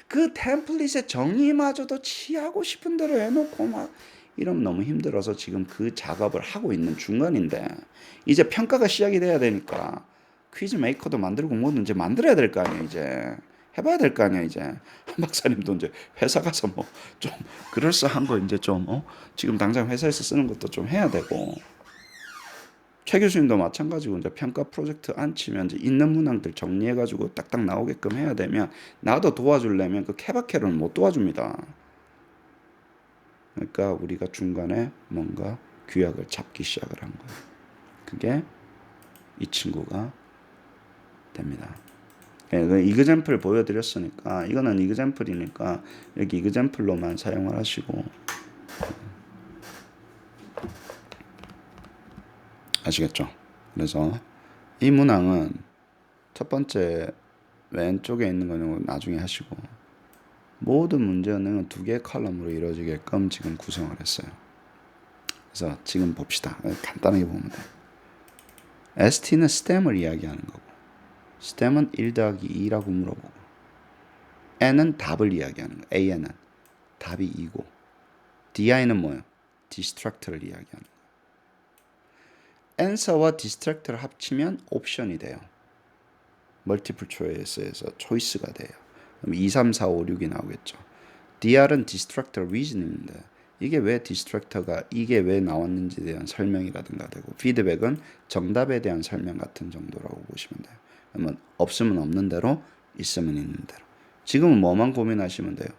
그 템플릿의 정의마저도 취하고 싶은 대로 해놓고 막 이러면 너무 힘들어서 지금 그 작업을 하고 있는 중간인데 이제 평가가 시작이 돼야 되니까 퀴즈 메이커도 만들고 뭐든 이제 만들어야 될 거 아니에요. 이제 해봐야 될 거 아니에요. 이제 한 박사님도 이제 회사 가서 뭐 좀 그럴싸한 거 이제 좀 지금 당장 회사에서 쓰는 것도 좀 해야 되고 최 교수님도 마찬가지고 이제 평가 프로젝트 안 치면 이제 있는 문항들 정리해가지고 딱딱 나오게끔 해야 되면 나도 도와주려면 그 케바케로는 못 도와줍니다. 그러니까 우리가 중간에 뭔가 규약을 잡기 시작을 한 거예요. 그게 이 친구가 됩니다. 이그젬플 보여드렸으니까 이거는 이그젬플이니까 여기 이그젬플로만 사용을 하시고 아시겠죠? 그래서 이 문항은 첫 번째 왼쪽에 있는 거는 나중에 하시고 모든 문제는 두 개의 컬럼으로 이루어지게끔 지금 구성을 했어요. 그래서 지금 봅시다. 간단하게 보면 돼요. ST는 스템을 이야기하는 거고 스템은 1 더하기 2라고 물어보고 N은 답을 이야기하는 거예요. AN은 답이 2고 DI는 뭐예요? 디스트랙트를 이야기하는 거예요. answer와 디스트랙트를 합치면 옵션이 돼요. 멀티플 초이스에서 초이스가 돼요. 그럼 2, 3, 4, 5, 6이 나오겠죠. DR은 디스트랙터 리즈닝인데 이게 왜 디스트랙터가 이게 왜 나왔는지에 대한 설명이라든가 되고 피드백은 정답에 대한 설명 같은 정도라고 보시면 돼요. 그러면 없으면 없는 대로 있으면 있는 대로. 지금은 뭐만 고민하시면 돼요.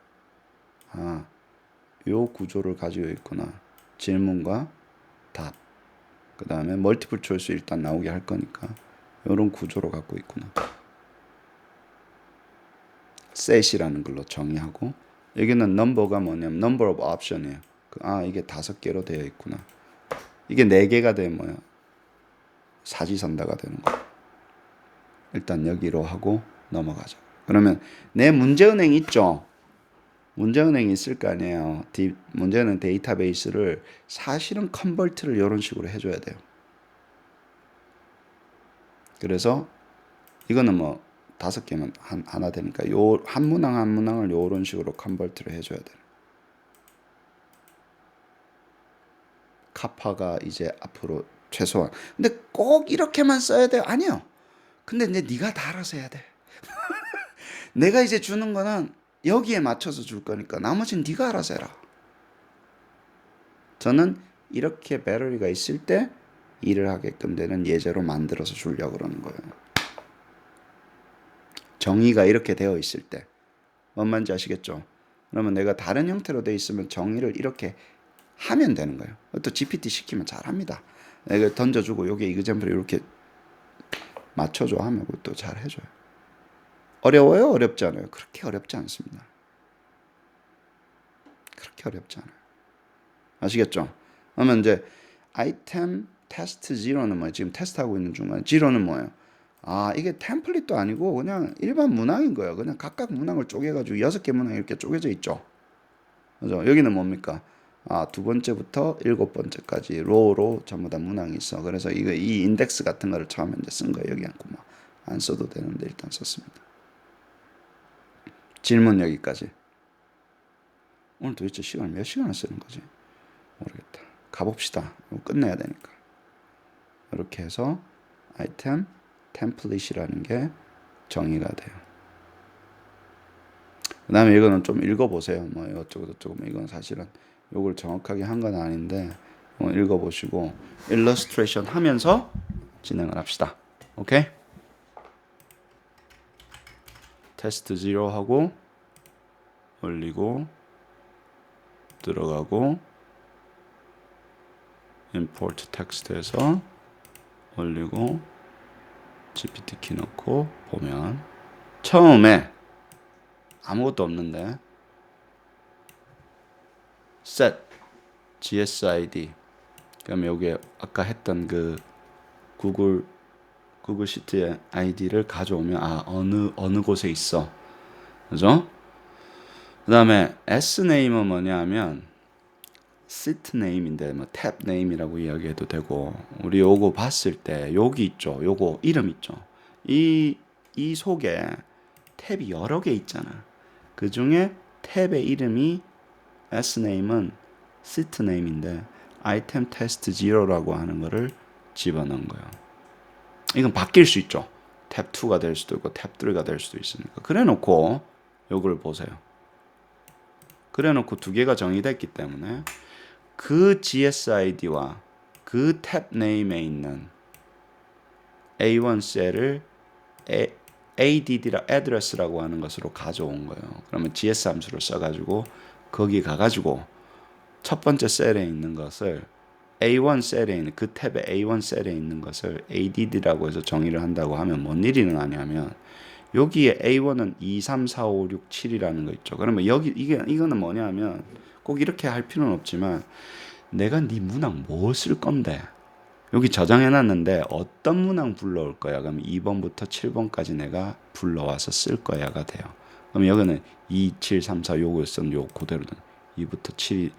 아, 요 구조를 가지고 있구나. 질문과 답. 그 다음에 멀티플 초이스 일단 나오게 할 거니까 이런 구조로 갖고 있구나. set이라는 걸로 정의하고 여기는 number가 뭐냐면 number of option이에요. 이게 5개로 되어 있구나. 이게 4개가 되면 뭐야? 사지선다가 되는 거야. 일단 여기로 하고 넘어가죠. 그러면 내 문제은행 있죠? 문제은행이 있을 거 아니에요. 문제은행 데이터베이스를 사실은 컨버트를 이런 식으로 해줘야 돼요. 그래서 이거는 뭐 5개면 하나 되니까 요 한 문항 한 문항을 요런 식으로 컨버트를 해줘야 돼요. 카파가 이제 앞으로 최소한 근데 꼭 이렇게만 써야 돼요? 아니요. 근데 이제 네가 다 알아서 해야 돼. 내가 이제 주는 거는 여기에 맞춰서 줄 거니까 나머지는 네가 알아서 해라. 저는 이렇게 배터리가 있을 때 일을 하게끔 되는 예제로 만들어서 주려고 그러는 거예요. 정의가 이렇게 되어 있을 때 뭔 말인지 아시겠죠? 그러면 내가 다른 형태로 되어 있으면 정의를 이렇게 하면 되는 거예요. 또 GPT 시키면 잘합니다. 내가 던져주고 여기 이그젬플을 이렇게 맞춰줘 하면 그것도 잘 해줘요. 어려워요? 어렵지 않아요? 그렇게 어렵지 않습니다. 그렇게 어렵지 않아요. 아시겠죠? 그러면 이제 아이템 테스트 0는 뭐예요? 지금 테스트하고 있는 중간에 0는 뭐예요? 이게 템플릿도 아니고 그냥 일반 문항인 거예요. 그냥 각각 문항을 쪼개가지고 6개 문항이 이렇게 쪼개져 있죠. 그죠? 여기는 뭡니까? 두 번째부터 7번째까지 로우로 전부 다 문항이 있어. 그래서 이 인덱스 같은 거를 처음에 이제 쓴 거예요. 여기 않고 뭐 안 써도 되는데 일단 썼습니다. 질문 여기까지. 오늘 도대체 시간 몇 시간을 쓰는 거지? 모르겠다. 가봅시다. 끝내야 되니까. 이렇게 해서 아이템 템플릿이라는 게 정의가 돼요. 그 다음에 이거는 좀 읽어보세요. 뭐 어쩌고 이건 사실은 이걸 정확하게 한 건 아닌데 읽어보시고 일러스트레이션 하면서 진행을 합시다. 오케이? 테스트 0 하고 올리고 들어가고 import 텍스트에서 올리고 GPT 키 넣고 보면 처음에 아무것도 없는데 set GSID 그럼 여기에 아까 했던 그 구글 시트의 아이디를 가져오면 어느 곳에 있어. 그죠? 그다음에 S name은 뭐냐면 시트 네임인데 뭐 탭 네임이라고 이야기해도 되고 우리 요거 봤을 때 여기 있죠. 요거 이름 있죠. 이 속에 탭이 여러 개 있잖아. 그 중에 탭의 이름이 S name은 시트 네임인데 아이템 테스트 0라고 하는 거를 집어넣은 거예요. 이건 바뀔 수 있죠. 탭 2가 될 수도 있고 탭 3가 될 수도 있으니까. 그래 놓고 요걸 보세요. 그래 놓고 두 개가 정의됐기 때문에 그 GSID와 그 탭 네임에 있는 A1 셀을 ADD라 address라고 하는 것으로 가져온 거예요. 그러면 GS 함수를 써가지고 거기 가가지고 첫 번째 셀에 있는 것을 A1 셀에 있는 그 탭의 A1 셀에 있는 것을 ADD라고 해서 정의를 한다고 하면 뭔 일이 일어나냐면 여기에 A1은 2, 3, 4, 5, 6, 7이라는 거 있죠. 그러면 여기 이거는 뭐냐면 꼭 이렇게 할 필요는 없지만 내가 네 문항 뭐 쓸 건데 여기 저장해놨는데 어떤 문항 불러올 거야. 그럼 2번부터 7번까지 내가 불러와서 쓸 거야가 돼요. 그럼 여기는 2, 7, 3, 4 요거였으면 요 그대로든 2부터 7이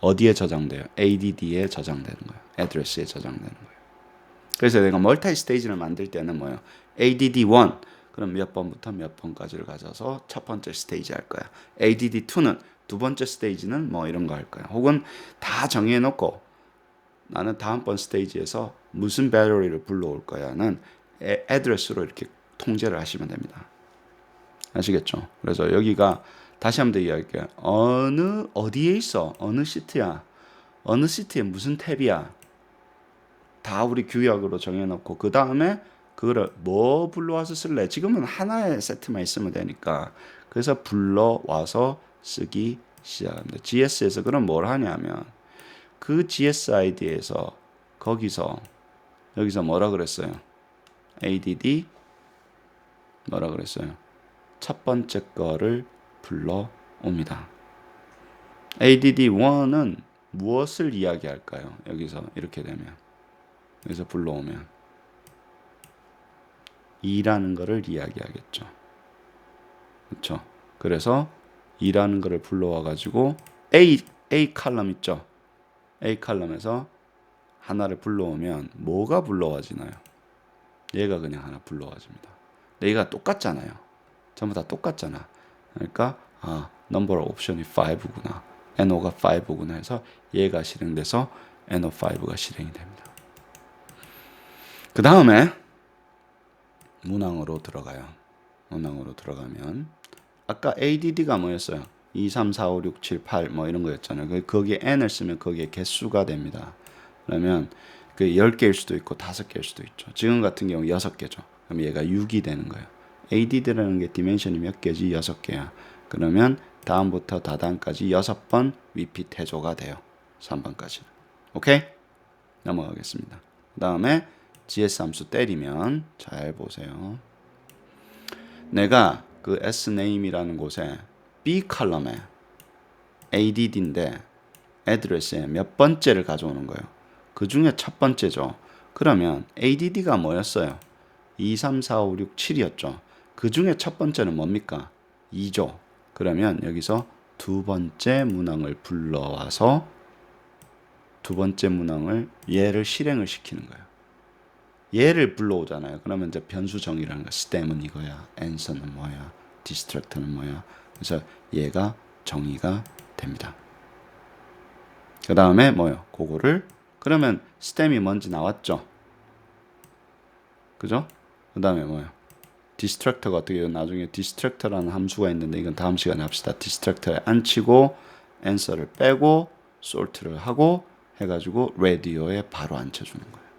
어디에 저장돼요? ADD에 저장되는 거예요. 애드레스에 저장되는 거예요. 그래서 내가 멀티 스테이지를 만들 때는 뭐예요? ADD1 그럼 몇 번부터 몇 번까지를 가져서 첫 번째 스테이지 할 거야. ADD2는 두 번째 스테이지는 뭐 이런 거 할 거야. 혹은 다 정해 놓고 나는 다음번 스테이지에서 무슨 배터리를 불러올 거야는 애드레스로 이렇게 통제를 하시면 됩니다. 아시겠죠? 그래서 여기가 다시 한번 더 이야기할게요. 어디에 있어? 어느 시트야? 어느 시트에 무슨 탭이야? 다 우리 규약으로 정해놓고 그 다음에 그거를 뭐 불러와서 쓸래? 지금은 하나의 세트만 있으면 되니까 그래서 불러와서 쓰기 시작합니다. GS에서 그럼 뭘 하냐면 그 GSID에서 여기서 뭐라 그랬어요? ADD 뭐라 그랬어요? 첫 번째 거를 불러옵니다. ADD1은 무엇을 이야기할까요? 여기서 이렇게 되면 여기서 불러오면 2라는 거를 이야기하겠죠. 그렇죠? 그래서 2라는 거를 불러와 가지고 A 칼럼 있죠? A 칼럼에서 하나를 불러오면 뭐가 불러와지나요? 얘가 그냥 하나 불러와집니다. 얘가 똑같잖아요. 전부 다 똑같잖아. 그러니까 넘버 옵션이 5구나. NO가 5구나 해서 얘가 실행돼서 NO5가 실행이 됩니다. 그 다음에 문항으로 들어가요. 문항으로 들어가면 아까 ADD가 뭐였어요? 2, 3, 4, 5, 6, 7, 8 뭐 이런 거였잖아요. 거기에 n을 쓰면 거기에 개수가 됩니다. 그러면 그 10개일 수도 있고 5개일 수도 있죠. 지금 같은 경우 6개죠. 그럼 얘가 6이 되는 거예요. ADD라는 게 디멘션이 몇 개지? 6개야. 그러면 다음부터 다다음까지 6번 리피트 해줘가 돼요. 3번까지. 오케이? 넘어가겠습니다. 그 다음에 GS 함수 때리면 잘 보세요. 내가 그 sname이라는 곳에 B 칼럼에 ADD인데 애드레스에 몇 번째를 가져오는 거예요. 그 중에 첫 번째죠. 그러면 ADD가 뭐였어요? 2, 3, 4, 5, 6, 7이었죠. 그 중에 첫 번째는 뭡니까? 2죠. 그러면 여기서 두 번째 문항을 불러와서 두 번째 문항을 얘를 실행을 시키는 거예요. 얘를 불러오잖아요. 그러면 이제 변수 정의라는 거 stem은 이거야. answer는 뭐야. distract는 뭐야. 그래서 얘가 정의가 됩니다. 그 다음에 뭐요? 그거를 그러면 stem이 뭔지 나왔죠? 그죠? 그 다음에 뭐요? distractor가 어떻게 해요? 나중에 distractor라는 함수가 있는데 이건 다음 시간에 합시다. distractor에 앉히고 answer를 빼고 sort를 하고 해가지고 radio에 바로 앉혀주는 거예요.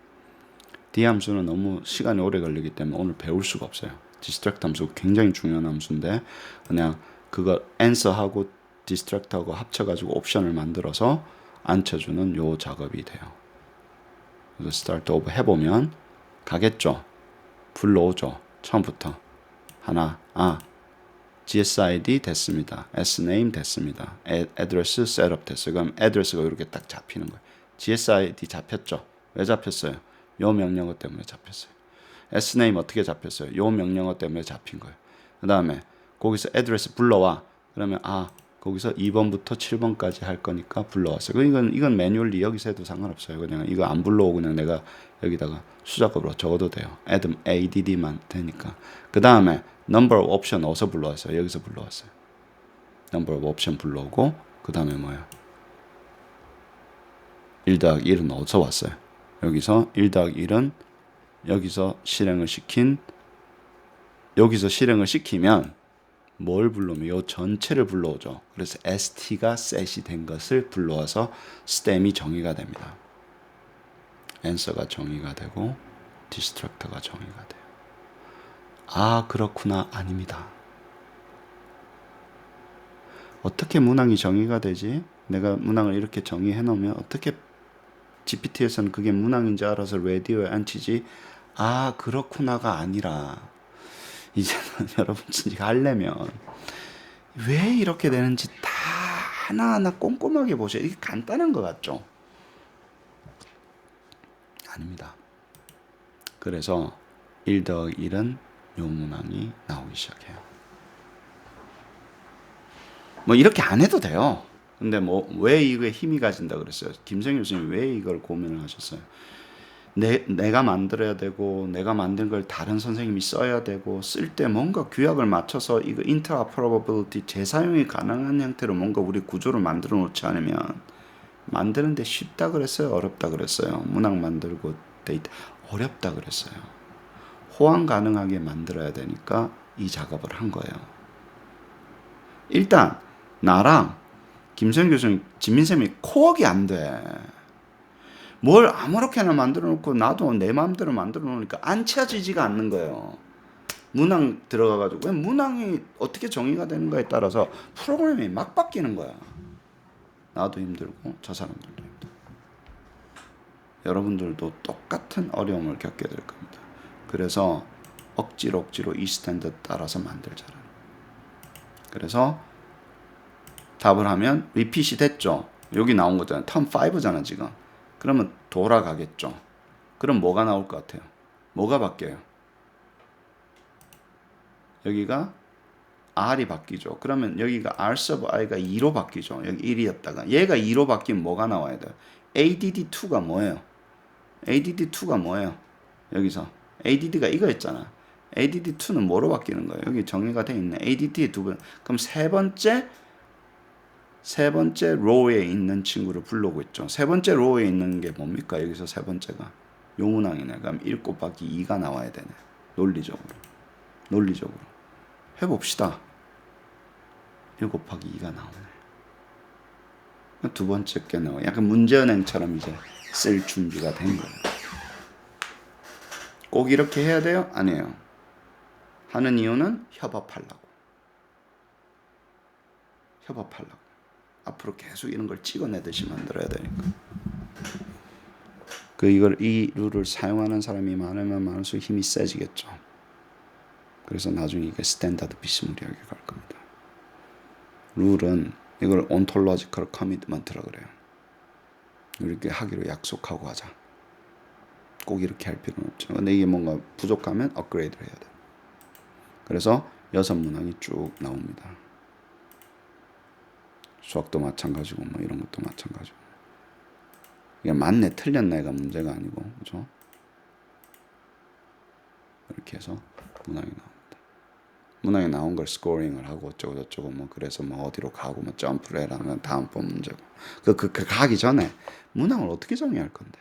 D 함수는 너무 시간이 오래 걸리기 때문에 오늘 배울 수가 없어요. distract 함수 굉장히 중요한 함수인데 그냥 그거 answer하고 distract하고 합쳐가지고 옵션을 만들어서 앉혀주는 요 작업이 돼요. 그래서 스타트 오브 해보면 가겠죠. 불러오죠. 처음부터 하나, GSID 됐습니다. Sname 됐습니다. Address 셋업 됐어요. 그럼 address가 이렇게 딱 잡히는 거예요. GSID 잡혔죠. 왜 잡혔어요? 요 명령어 때문에 잡혔어요. Sname 어떻게 잡혔어요? 요 명령어 때문에 잡힌 거예요. 그 다음에 거기서 address 불러와. 그러면 거기서 2번부터 7번까지 할 거니까 불러왔어요. 이건 매뉴얼리 여기서 해도 상관없어요. 그냥 이거 안 불러오고 그냥 내가 여기다가 수작업으로 적어도 돼요. add만 되니까. 그 다음에 number of option 어디서 불러왔어요? 여기서 불러왔어요. number of option 불러오고 그 다음에 뭐예요? 1 더하기 1은 어디서 왔어요? 여기서 1 더하기 1은 여기서 실행을 시키면 뭘 불러오면 요 전체를 불러오죠. 그래서 st가 set이 된 것을 불러와서 stem이 정의가 됩니다. answer가 정의가 되고 distractor가 정의가 돼요. 그렇구나. 아닙니다. 어떻게 문항이 정의가 되지? 내가 문항을 이렇게 정의해 놓으면 어떻게 GPT에서는 그게 문항인지 알아서 라디오에 앉히지? 그렇구나가 아니라 이제는 여러분 진짜 하려면 왜 이렇게 되는지 다 하나하나 꼼꼼하게 보셔야 이게 간단한 것 같죠? 아닙니다. 그래서 1 더하기 1은 요 문항이 나오기 시작해요. 뭐 이렇게 안 해도 돼요. 근데 왜 이거에 힘이 가진다 그랬어요? 김성일 교수님 왜 이걸 고민을 하셨어요? 내가 만들어야 되고 내가 만든 걸 다른 선생님이 써야 되고 쓸 때 뭔가 규약을 맞춰서 이거 interoperability 재사용이 가능한 형태로 뭔가 우리 구조를 만들어 놓지 않으면 만드는데 쉽다 그랬어요? 어렵다 그랬어요? 문항 만들고 데이터 어렵다 그랬어요. 호환 가능하게 만들어야 되니까 이 작업을 한 거예요. 일단 나랑 김성일 교수님, 진민쌤이 코어가 안 돼. 뭘 아무렇게나 만들어 놓고 나도 내 마음대로 만들어 놓으니까 안 찾아지지가 않는 거예요. 문항 들어가가지고 문항이 어떻게 정의가 되는가에 따라서 프로그램이 막 바뀌는 거야. 나도 힘들고 저 사람들도 힘들고 여러분들도 똑같은 어려움을 겪게 될 겁니다. 그래서 억지로 이 스탠더드 따라서 만들자라는. 그래서 답을 하면 리핏이 됐죠. 여기 나온 거잖아요. 텀 5잖아 지금. 그러면 돌아가겠죠. 그럼 뭐가 나올 것 같아요? 뭐가 바뀌어요? 여기가 R이 바뀌죠. 그러면 여기가 R sub I가 2로 바뀌죠. 여기 1이었다가 얘가 2로 바뀌면 뭐가 나와야 돼요? ADD2가 뭐예요? ADD2가 뭐예요? 여기서 ADD가 이거였잖아. ADD2는 뭐로 바뀌는 거예요? 여기 정의가 돼 있네. ADD의 두 번. 그럼 세 번째 로우에 있는 친구를 불러오고 있죠. 세 번째 로우에 있는 게 뭡니까? 여기서 세 번째가 요 문항이네. 그럼 1 곱하기 2가 나와야 되네. 논리적으로 해봅시다. 1 곱하기 2가 나오네. 두 번째 게 나와. 약간 문제은행처럼 이제 쓸 준비가 된 거예요. 꼭 이렇게 해야 돼요? 아니에요. 하는 이유는 협업하려고. 앞으로 계속 이런 걸 찍어내듯이 만들어야 되니까. 이 룰을 사용하는 사람이 많으면 많을수록 힘이 세지겠죠. 그래서 나중에 이게 스탠다드 비스무리하게 갈 겁니다. 룰은 이걸 온톨로지컬 커미트먼트라 그래요. 이렇게 하기로 약속하고 하자. 꼭 이렇게 할 필요는 없죠. 근데 이게 뭔가 부족하면 업그레이드를 해야 돼요. 그래서 6문항이 쭉 나옵니다. 수학도 마찬가지고 뭐 이런 것도 마찬가지고. 이게 맞네 틀렸네가 문제가 아니고 그죠? 이렇게 해서 문항이 나옵니다. 문항에 나온 걸 스코링을 하고 어쩌고 저쩌고 뭐 그래서 뭐 어디로 가고 뭐 점프를 해라는 다음번 문제고 그 가기 전에 문항을 어떻게 정의할 건데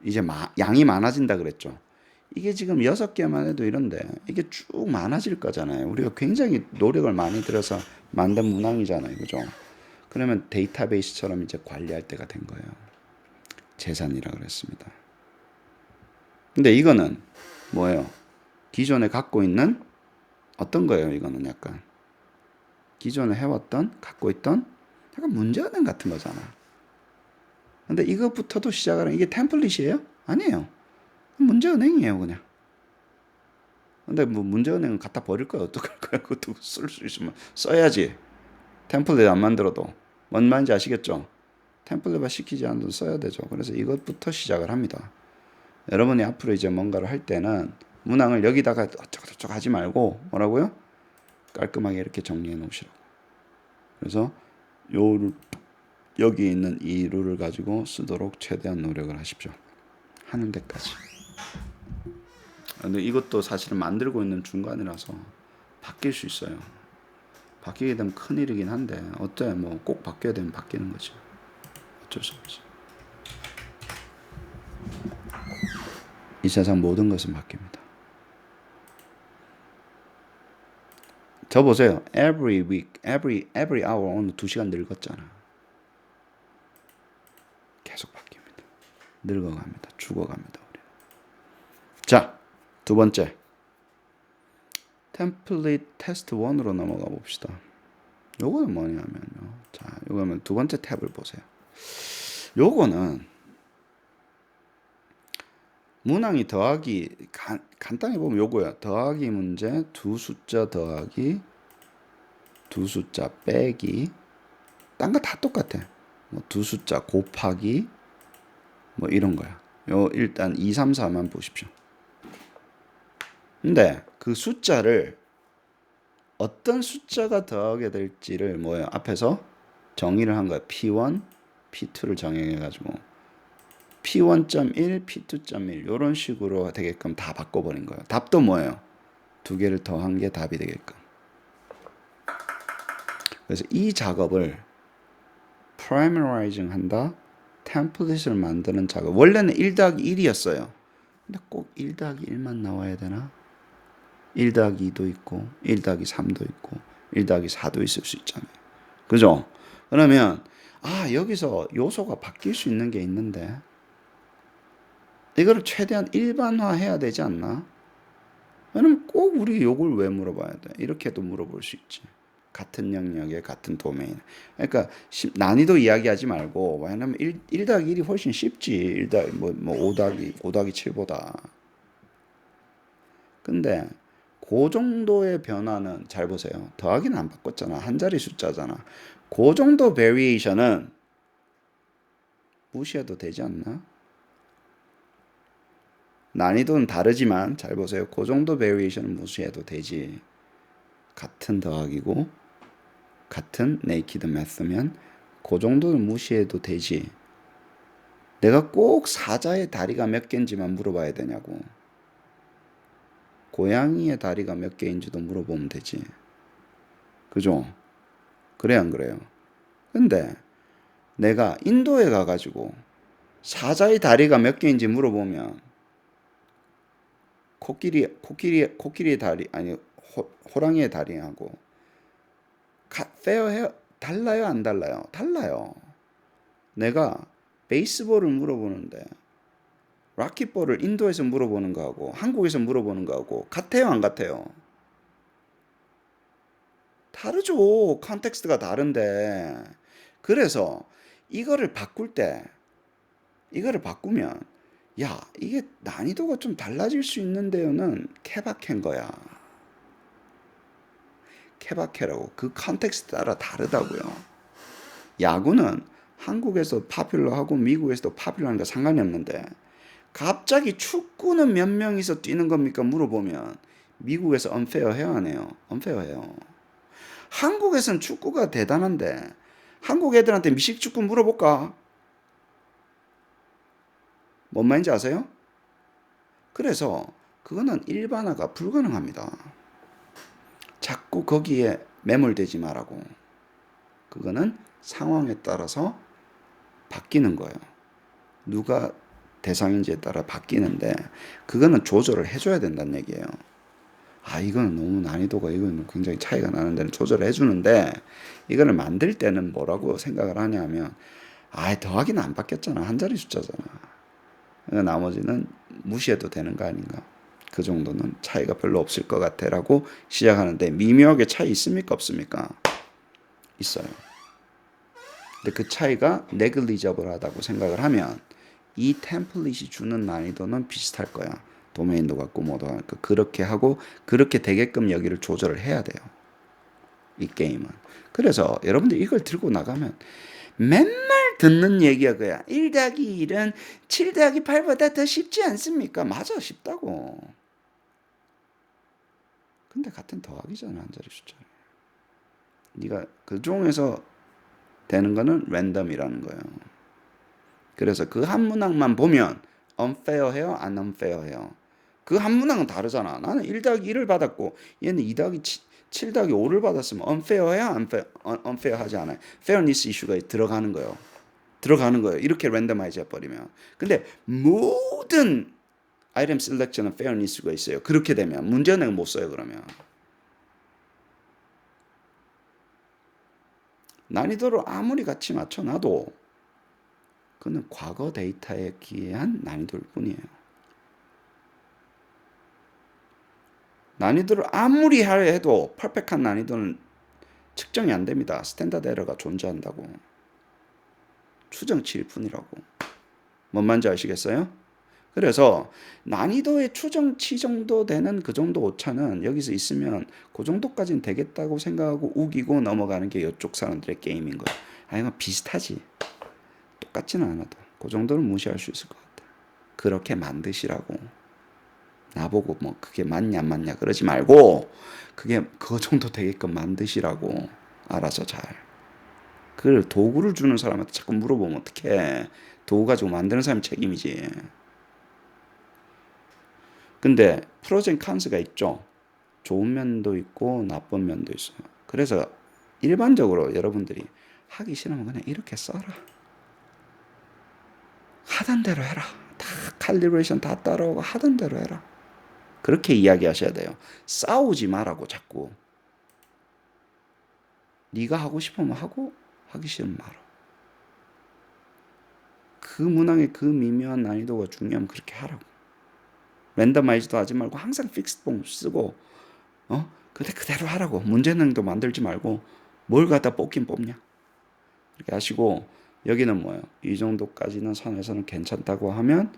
이제 양이 많아진다 그랬죠. 이게 지금 6개만 해도 이런데 이게 쭉 많아질 거잖아요. 우리가 굉장히 노력을 많이 들여서 만든 문항이잖아요. 그죠? 그러면 데이터베이스처럼 이제 관리할 때가 된 거예요. 재산이라 그랬습니다. 근데 이거는 뭐예요? 기존에 갖고 있는 어떤 거예요? 이거는 약간 기존에 해왔던 갖고 있던 약간 문제은행 같은 거잖아. 근데 이것부터도 시작하는 이게 템플릿이에요? 아니에요. 문제은행이에요, 그냥. 근데 뭐 문제은행은 갖다 버릴 거야. 어떡할 거야? 그것도 쓸 수 있으면 써야지. 템플릿 안 만들어도. 뭔 말인지 아시겠죠? 템플릿화 시키지 않아도 써야 되죠. 그래서 이것부터 시작을 합니다. 여러분이 앞으로 이제 뭔가를 할 때는 문항을 여기다가 어쩌고저쩌고 하지 말고 뭐라고요? 깔끔하게 이렇게 정리해 놓으시라고. 그래서 요 여기 있는 이 룰을 가지고 쓰도록 최대한 노력을 하십시오. 하는 데까지. 근데 이것도 사실은 만들고 있는 중간이라서 바뀔 수 있어요. 바뀌게 되면 큰일이긴 한데 어때? 뭐 꼭 바뀌어야 되면 바뀌는 거지. 어쩔 수 없지. 이 세상 모든 것은 바뀝니다. 저 보세요. Every week, every hour 오늘 2시간 늙었잖아. 계속 바뀝니다. 늙어갑니다. 죽어갑니다. 우리는. 자, 두 번째. 템플릿 테스트 1으로 넘어가 봅시다. 요거는 뭐냐면요. 자, 요거는 두 번째 탭을 보세요. 요거는 문항이 더하기 간단히 보면 요거야. 더하기 문제, 두 숫자 더하기 두 숫자 빼기 딴 거 다 똑같아. 뭐 두 숫자 곱하기 뭐 이런 거야. 요 일단 2, 3, 4만 보십시오. 근데 그 숫자를 어떤 숫자가 더하게 될지를 뭐예요? 앞에서 정의를 한 거야. P1, P2를 정해 가지고 P1.1, P2.1 이런 식으로 되게끔 다 바꿔버린 거예요. 답도 뭐예요? 두 개를 더한 게 답이 되게끔. 그래서 이 작업을 parameterizing 한다. 템플릿을 만드는 작업. 원래는 1 더하기 1이었어요. 근데 꼭 1 더하기 1만 나와야 되나? 1 더하기 2도 있고 1 더하기 3도 있고 1 더하기 4도 있을 수 있잖아요. 그죠? 그러면 여기서 요소가 바뀔 수 있는 게 있는데 이거를 최대한 일반화해야 되지 않나? 왜냐면 꼭 우리 요걸 왜 물어봐야 돼? 이렇게도 물어볼 수 있지. 같은 영역에 같은 도메인. 그러니까 난이도 이야기하지 말고 왜냐면 1 더하기 1이 훨씬 쉽지. 1 더하기 5 더하기 7보다. 근데 그 정도의 변화는 잘 보세요. 더하기는 안 바꿨잖아. 한 자리 숫자잖아. 그 정도 베리에이션은 무시해도 되지 않나? 난이도는 다르지만 잘 보세요. 그 정도 베리에이션은 무시해도 되지. 같은 더하기고 같은 네이키드 매스면 그 정도는 무시해도 되지. 내가 꼭 사자의 다리가 몇 개인지만 물어봐야 되냐고. 고양이의 다리가 몇 개인지도 물어보면 되지. 그죠? 그래 안 그래요? 근데 내가 인도에 가가지고 사자의 다리가 몇 개인지 물어보면 코끼리의 다리 아니 호랑이의 다리하고 페어해요? 달라요 안 달라요? 달라요. 내가 베이스볼을 물어보는데 락키볼을 인도에서 물어보는 거하고 한국에서 물어보는 거하고 같아요 안 같아요? 다르죠. 컨텍스트가 다른데. 그래서 이거를 바꾸면 야 이게 난이도가 좀 달라질 수 있는데요는 케바케인 거야. 케바케라고. 그 컨텍스트 따라 다르다고요. 야구는 한국에서 파퓰러하고 미국에서도 파퓰러한 거 상관이 없는데 갑자기 축구는 몇 명이서 뛰는 겁니까? 물어보면 미국에서 unfair해요 안 해요? unfair해요. 한국에서는 축구가 대단한데 한국 애들한테 미식축구 물어볼까? 뭔 말인지 아세요? 그래서 그거는 일반화가 불가능합니다. 자꾸 거기에 매몰되지 말라고. 그거는 상황에 따라서 바뀌는 거예요. 누가 대상인지에 따라 바뀌는데 그거는 조절을 해줘야 된다는 얘기예요. 이거는 너무 난이도가 이거는 굉장히 차이가 나는 데는 조절을 해주는데 이거를 만들 때는 뭐라고 생각을 하냐면 더하기는 안 바뀌었잖아. 한 자리 숫자잖아. 그러니까 나머지는 무시해도 되는 거 아닌가. 그 정도는 차이가 별로 없을 것 같아 라고 시작하는데 미묘하게 차이 있습니까 없습니까? 있어요. 근데 그 차이가 negligible하다고 생각을 하면 이 템플릿이 주는 난이도는 비슷할 거야. 도메인도 같고 뭐도 같고 그렇게 하고 그렇게 되게끔 여기를 조절을 해야 돼요. 이 게임은. 그래서 여러분들 이걸 들고 나가면 맨날 듣는 얘기가 그야. 1 더하기 1은 7 더하기 8보다 더 쉽지 않습니까? 맞아, 쉽다고. 근데 같은 더하기잖아, 한 자리 숫자. 네가 그 중에서 되는 거는 랜덤이라는 거예요. 그래서 그 한 문항만 보면 unfair해요, 안 unfair해요. 그 한 문항은 다르잖아. 나는 1 더하기 1을 받았고 얘는 2 더하기 7 더하기 5를 받았으면 unfair해야 unfair하지 않아요. fairness 이슈가 들어가는 거예요. 이렇게 랜덤하이즈 해버리면. 근데 모든 아이템 셀렉션은 fairness가 있어요. 그렇게 되면 문제는 못 써요. 그러면 난이도를 아무리 같이 맞춰놔도 그는 과거 데이터에 기한 난이도일 뿐이에요. 난이도를 아무리 해도 퍼펙트한 난이도는 측정이 안 됩니다. 스탠다드 에러가 존재한다고. 추정치일 뿐이라고. 뭔 말인지 아시겠어요? 그래서 난이도의 추정치 정도 되는 그 정도 오차는 여기서 있으면 그 정도까지는 되겠다고 생각하고 우기고 넘어가는 게 이쪽 사람들의 게임인 거예요. 아, 이건 비슷하지. 똑같지는 않아도 그 정도는 무시할 수 있을 것 같아. 그렇게 만드시라고. 나보고 뭐 그게 맞냐 안 맞냐 그러지 말고 그게 그 정도 되게끔 만드시라고. 알아서 잘. 그걸 도구를 주는 사람한테 자꾸 물어보면 어떡해. 도구 가지고 만드는 사람이 책임이지. 근데 프로젠 칸스가 있죠. 좋은 면도 있고 나쁜 면도 있어요. 그래서 일반적으로 여러분들이 하기 싫으면 그냥 이렇게 써라. 하던 대로 해라. 다 칼리브레이션 다 따라오고 하던 대로 해라. 그렇게 이야기하셔야 돼요. 싸우지 말라고 자꾸. 네가 하고 싶으면 하고 하기 싫으면 말아. 그 문항의 그 미묘한 난이도가 중요하면 그렇게 하라고. 랜덤아이즈도 하지 말고 항상 픽스드 폼 쓰고 근데 그대로 하라고. 문제능도 만들지 말고 뭘 갖다 뽑긴 뽑냐. 이렇게 하시고 여기는 뭐예요? 이 정도까지는 선에서는 괜찮다고 하면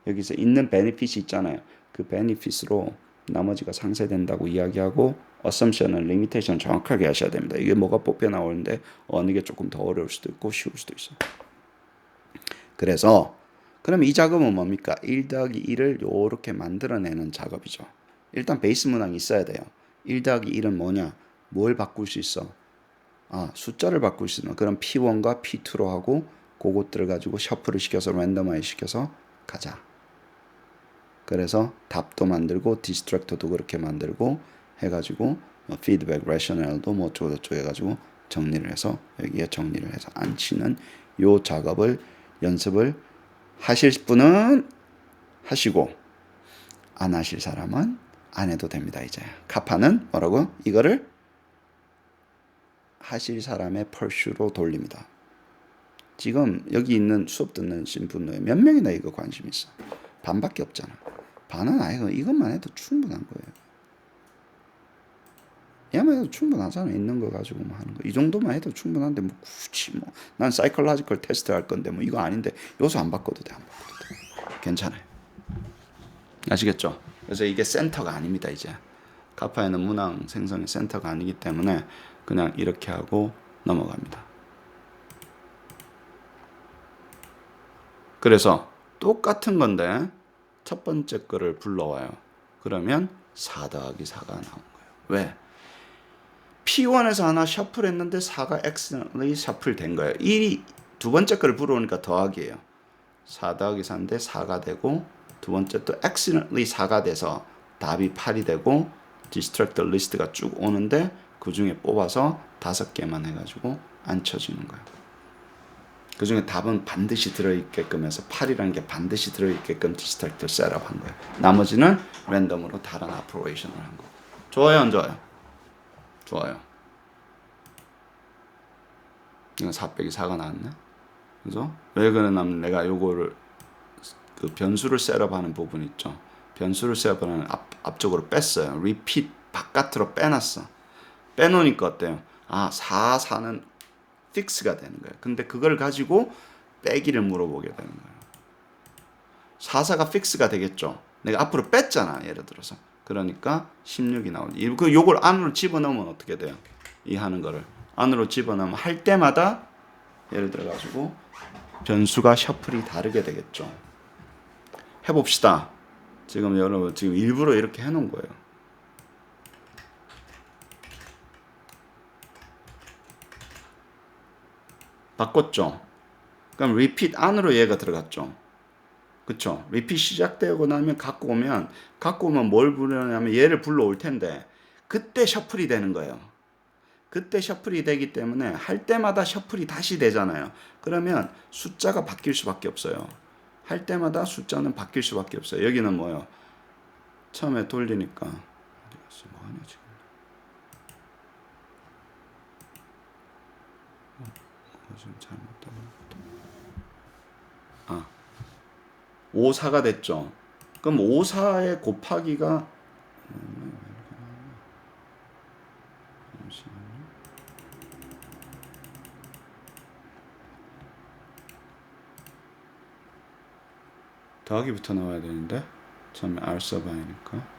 여기서 있는 베네핏이 있잖아요. 그 베네핏으로 나머지가 상쇄된다고 이야기하고 어썸션은 리미테이션 정확하게 하셔야 됩니다. 이게 뭐가 뽑혀 나오는데 어느 게 조금 더 어려울 수도 있고 쉬울 수도 있어요. 그래서 그럼 이 작업은 뭡니까? 1 더하기 1을 요렇게 만들어내는 작업이죠. 일단 베이스 문항이 있어야 돼요. 1 더하기 1은 뭐냐? 뭘 바꿀 수 있어? 숫자를 바꿀 수 있는. 그럼 P1과 P2로 하고 그것들을 가지고 셔플을 시켜서 랜덤화이즈 시켜서 가자. 그래서 답도 만들고 디스트랙터도 그렇게 만들고 해가지고 피드백 레셔널도 뭐 어쩌고저쩌고 해가지고 정리를 해서 여기에 정리를 해서 앉히는 요 작업을 연습을 하실 분은 하시고 안 하실 사람은 안 해도 됩니다. 이제 카파는 뭐라고? 이거를 하실 사람의 펄슈로 돌립니다. 지금 여기 있는 수업 듣는 분들 몇 명이나 이거 관심 있어? 반밖에 없잖아. 반은 아니고 이것만 해도 충분한 거예요. 얘만 해도 충분하잖아. 있는 거 가지고 뭐 하는 거. 이 정도만 해도 충분한데 뭐 굳이 뭐 난 사이콜로지컬 테스트 할 건데 뭐 이거 아닌데 요소 안 바꿔도 돼. 안 바꿔도 돼. 괜찮아요. 아시겠죠? 그래서 이게 센터가 아닙니다. 이제 카파에는 문항 생성의 센터가 아니기 때문에 그냥 이렇게 하고 넘어갑니다. 그래서 똑같은 건데 첫 번째 거를 불러와요. 그러면 4 더하기 4가 나온 거예요. 왜? P1에서 하나 셔플 했는데 4가 accidentally 셔플 된 거예요. 이 두 번째 거를 불러오니까 더하기예요. 4 더하기 4인데 4가 되고 두 번째 또 accidentally 4가 돼서 답이 8이 되고 distractor 리스트가 쭉 오는데 그 중에 뽑아서 5개만 해가지고 앉혀주는 거예요. 그 중에 답은 반드시 들어있게끔 해서 8이라는 게 반드시 들어있게끔 디스트랙터 셋업한 거예요. 나머지는 랜덤으로 다른 오퍼레이션을 한 거. 좋아요, 안 좋아요? 좋아요. 이건 4 빼기 4가 나왔네. 그죠? 왜 그러냐면 내가 요거를 그 변수를 셋업하는 부분 있죠. 변수를 셋업하는 앞쪽으로 뺐어요. repeat 바깥으로 빼놨어. 빼놓으니까 어때요? 4, 4는 픽스가 되는 거예요. 근데 그걸 가지고 빼기를 물어보게 되는 거예요. 44가 픽스가 되겠죠. 내가 앞으로 뺐잖아. 예를 들어서. 그러니까 16이 나오지. 요걸 안으로 집어넣으면 어떻게 돼요? 이 하는 거를 안으로 집어넣으면 할 때마다 예를 들어 가지고 변수가 셔플이 다르게 되겠죠. 해봅시다. 지금 여러분 지금 일부러 이렇게 해놓은 거예요. 바꿨죠. 그럼 repeat 안으로 얘가 들어갔죠. 그쵸? repeat 시작되고 나면 갖고 오면 뭘 부르냐면 얘를 불러올 텐데 그때 셔플이 되는 거예요. 그때 셔플이 되기 때문에 할 때마다 셔플이 다시 되잖아요. 그러면 숫자가 바뀔 수밖에 없어요. 할 때마다 숫자는 바뀔 수밖에 없어요. 여기는 뭐요? 처음에 돌리니까 어디 갔어? 뭐하냐 지금? 지금 잘못된 아, 54가 됐죠. 그럼 54의 곱하기가 잠시만요. 더하기부터 나와야 되는데 처음에 R 써봐야니까.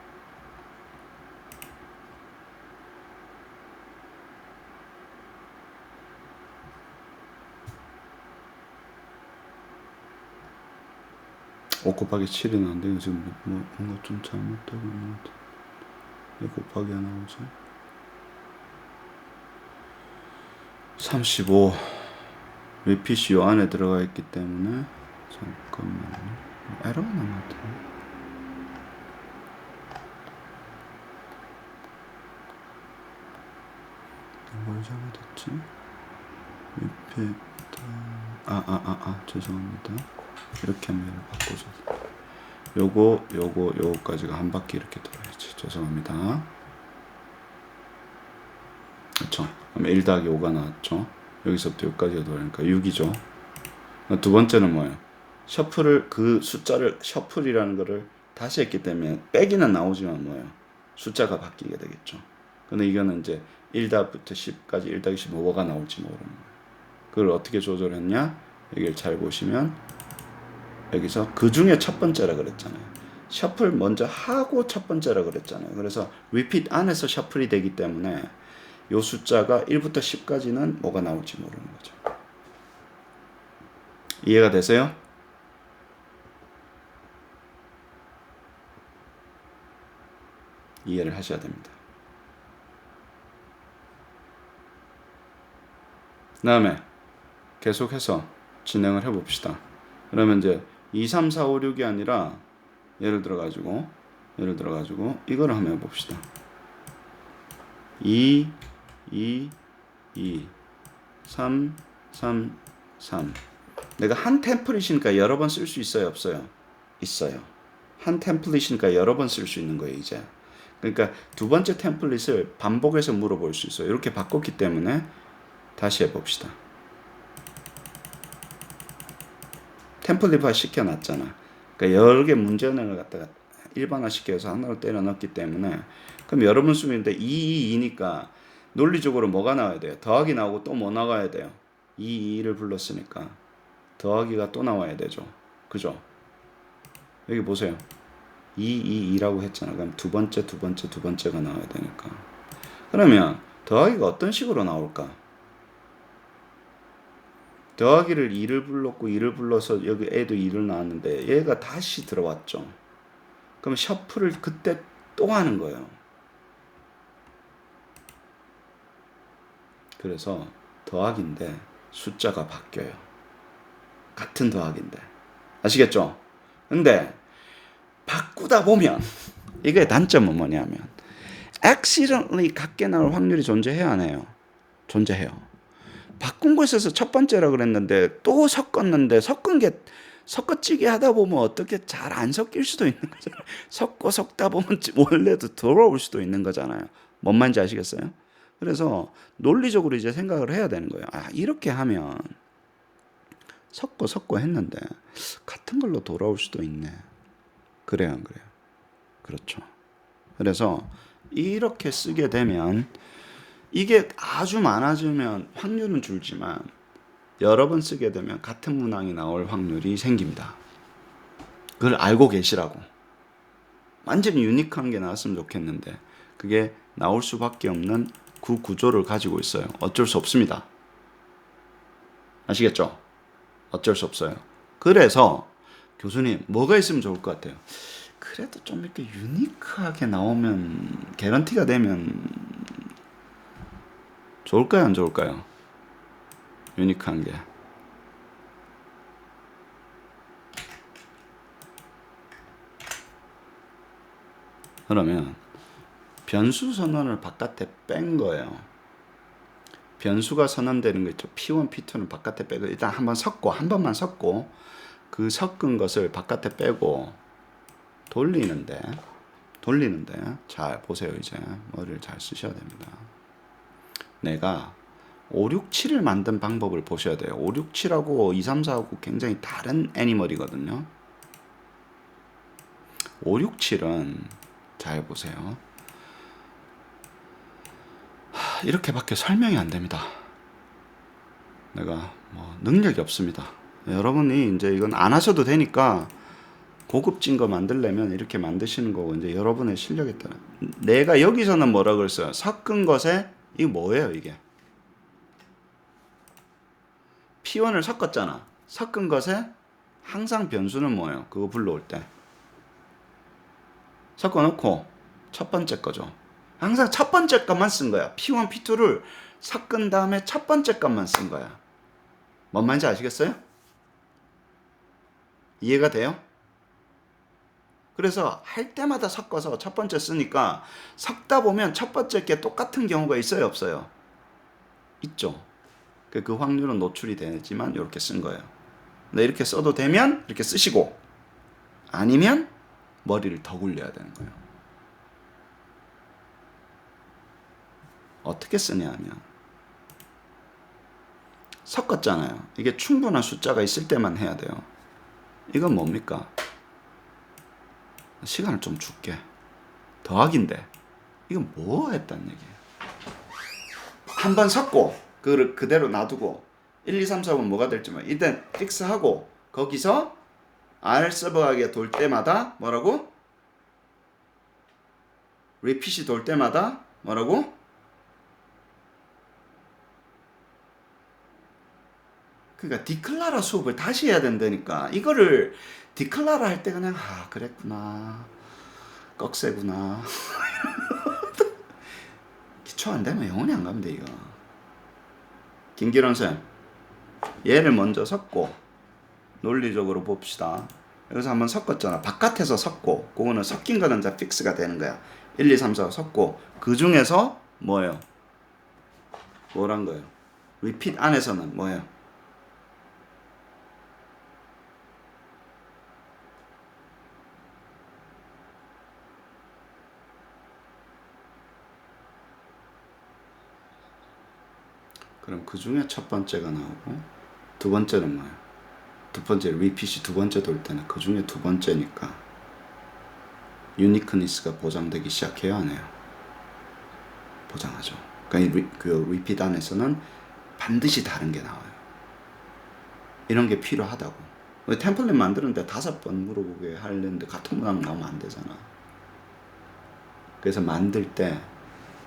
오 곱하기 7이 나는데 이거 지금 뭔가 좀 잘못되고 있는 것 같아. 왜 곱하기 안 나오지? 35 리핏이 요 안에 들어가 있기 때문에 잠깐만요. 에러가 난 것 같아요. 뭘 잘못했지? 리핏 죄송합니다. 이렇게 하면 얘를 바꿔서 요거까지가 한 바퀴 이렇게 돌아야지. 죄송합니다. 그렇죠. 그럼 1 더하기 5가 나왔죠. 여기서부터 여기까지가 돌아가니까 6이죠. 두 번째는 뭐예요? 셔플을 그 숫자를 셔플이라는 거를 다시 했기 때문에 빼기는 나오지만 뭐예요? 숫자가 바뀌게 되겠죠. 근데 이거는 이제 1 더부터 10까지 1 더하기 10 뭐가 나올지 모르는 거예요. 그걸 어떻게 조절했냐? 여기를 잘 보시면 여기서 그 중에 첫 번째라 그랬잖아요. 셔플 먼저 하고 첫 번째라 그랬잖아요. 그래서 repeat 안에서 셔플이 되기 때문에 요 숫자가 1부터 10까지는 뭐가 나올지 모르는 거죠. 이해가 되세요? 이해를 하셔야 됩니다. 그 다음에 계속해서 진행을 해봅시다. 그러면 이제 2, 3, 4, 5, 6이 아니라 예를 들어 가지고 이걸 한번 해봅시다. 2, 2, 2, 3, 3, 3. 내가 한 템플릿이니까 여러 번 쓸 수 있어요, 없어요? 있어요. 한 템플릿이니까 여러 번 쓸 수 있는 거예요, 이제. 그러니까 두 번째 템플릿을 반복해서 물어볼 수 있어요. 이렇게 바꿨기 때문에 다시 해봅시다. 템플릿화 시켜놨잖아. 그러니까 여러 개 문제원을 갖다가 일반화 시켜서 하나로 때려 넣기 때문에 그럼 여러 번 쓰면 돼. 2, 2니까 논리적으로 뭐가 나와야 돼요? 더하기 나오고 또 뭐 나와야 돼요? 2, 2를 불렀으니까 더하기가 또 나와야 되죠. 그죠? 여기 보세요. 2, 2, 2라고 했잖아. 그럼 두 번째가 나와야 되니까. 그러면 더하기가 어떤 식으로 나올까? 더하기를 2를 불렀고 2를 불러서 여기 애도 2를 나왔는데 얘가 다시 들어왔죠. 그럼 셔플을 그때 또 하는 거예요. 그래서 더하기인데 숫자가 바뀌어요. 같은 더하기인데. 아시겠죠? 근데 바꾸다 보면 이게 단점은 뭐냐면 accidentally 같게 나올 확률이 존재해야 안 해요? 존재해요. 바꾼 곳에서 첫 번째라 그랬는데 또 섞었는데 섞어찌게 하다 보면 어떻게 잘 안 섞일 수도 있는 거잖아요. 섞다 보면 원래도 돌아올 수도 있는 거잖아요. 뭔 말인지 아시겠어요? 그래서 논리적으로 이제 생각을 해야 되는 거예요. 아, 이렇게 하면 섞어 했는데 같은 걸로 돌아올 수도 있네. 그래요, 안 그래요? 그렇죠. 그래서 이렇게 쓰게 되면 이게 아주 많아지면 확률은 줄지만 여러 번 쓰게 되면 같은 문항이 나올 확률이 생깁니다. 그걸 알고 계시라고. 완전히 유니크한 게 나왔으면 좋겠는데 그게 나올 수밖에 없는 그 구조를 가지고 있어요. 어쩔 수 없습니다. 아시겠죠? 어쩔 수 없어요. 그래서 교수님 뭐가 있으면 좋을 것 같아요? 그래도 좀 이렇게 유니크하게 나오면 개런티가 되면 좋을까요? 안 좋을까요? 유니크한 게. 그러면 변수 선언을 바깥에 뺀 거예요. 변수가 선언되는 거 있죠. P1, P2는 바깥에 빼고 일단 한 번만 섞고 그 섞은 것을 바깥에 빼고 돌리는데 잘 보세요. 이제 머리를 잘 쓰셔야 됩니다. 내가 5, 6, 7을 만든 방법을 보셔야 돼요. 5, 6, 7하고 2, 3, 4하고 굉장히 다른 애니멀이거든요. 5, 6, 7은 잘 보세요. 이렇게밖에 설명이 안 됩니다. 내가 능력이 없습니다. 여러분이 이제 이건 안 하셔도 되니까 고급진 거 만들려면 이렇게 만드시는 거고 이제 여러분의 실력에 따라. 내가 여기서는 뭐라 그랬어요? 섞은 것에 이게 뭐예요, 이게? P1을 섞었잖아. 섞은 것에 항상 변수는 뭐예요? 그거 불러올 때. 섞어놓고 첫 번째 거죠. 항상 첫 번째 것만 쓴 거야. P1, P2를 섞은 다음에 첫 번째 것만 쓴 거야. 뭔 말인지 아시겠어요? 이해가 돼요? 그래서 할 때마다 섞어서 첫 번째 쓰니까 섞다 보면 첫 번째 게 똑같은 경우가 있어요, 없어요? 있죠. 그 확률은 노출이 되지만 이렇게 쓴 거예요. 근데 이렇게 써도 되면 이렇게 쓰시고 아니면 머리를 더 굴려야 되는 거예요. 어떻게 쓰냐 하면 섞었잖아요. 이게 충분한 숫자가 있을 때만 해야 돼요. 이건 뭡니까? 시간을 좀 줄게. 더하기인데 이건 뭐 했단 얘기예요. 한 번 섞고 그거를 그대로 놔두고 1, 2, 3, 4번 뭐가 될지만 일단 픽스하고 거기서 R 서버하게 돌 때마다 뭐라고? 리핏이 돌 때마다 뭐라고? 그러니까 디클라라 수업을 다시 해야 된다니까. 이거를 디클라라 할 때 그냥 그랬구나. 꺽쇠구나. 기초 안 되면 영원히 안 가면 돼 이거. 김기론 쌤, 얘를 먼저 섞고 논리적으로 봅시다. 여기서 한번 섞었잖아. 바깥에서 섞고 그거는 섞인 거는 이제 픽스가 되는 거야. 1, 2, 3, 4 섞고 그 중에서 뭐예요? 뭐란 거예요? 리핏 안에서는 뭐예요? 그럼 그 중에 첫 번째가 나오고 두 번째는 뭐예요? 두 번째 리핏이 두 번째 돌 때는 그 중에 두 번째니까 유니크니스가 보장되기 시작해요, 안 해요? 보장하죠. 그러니까 그 리핏 안에서는 반드시 다른 게 나와요. 이런 게 필요하다고. 템플릿 만드는데 5번 물어보게 하려는데 같은 문항 나오면 안 되잖아. 그래서 만들 때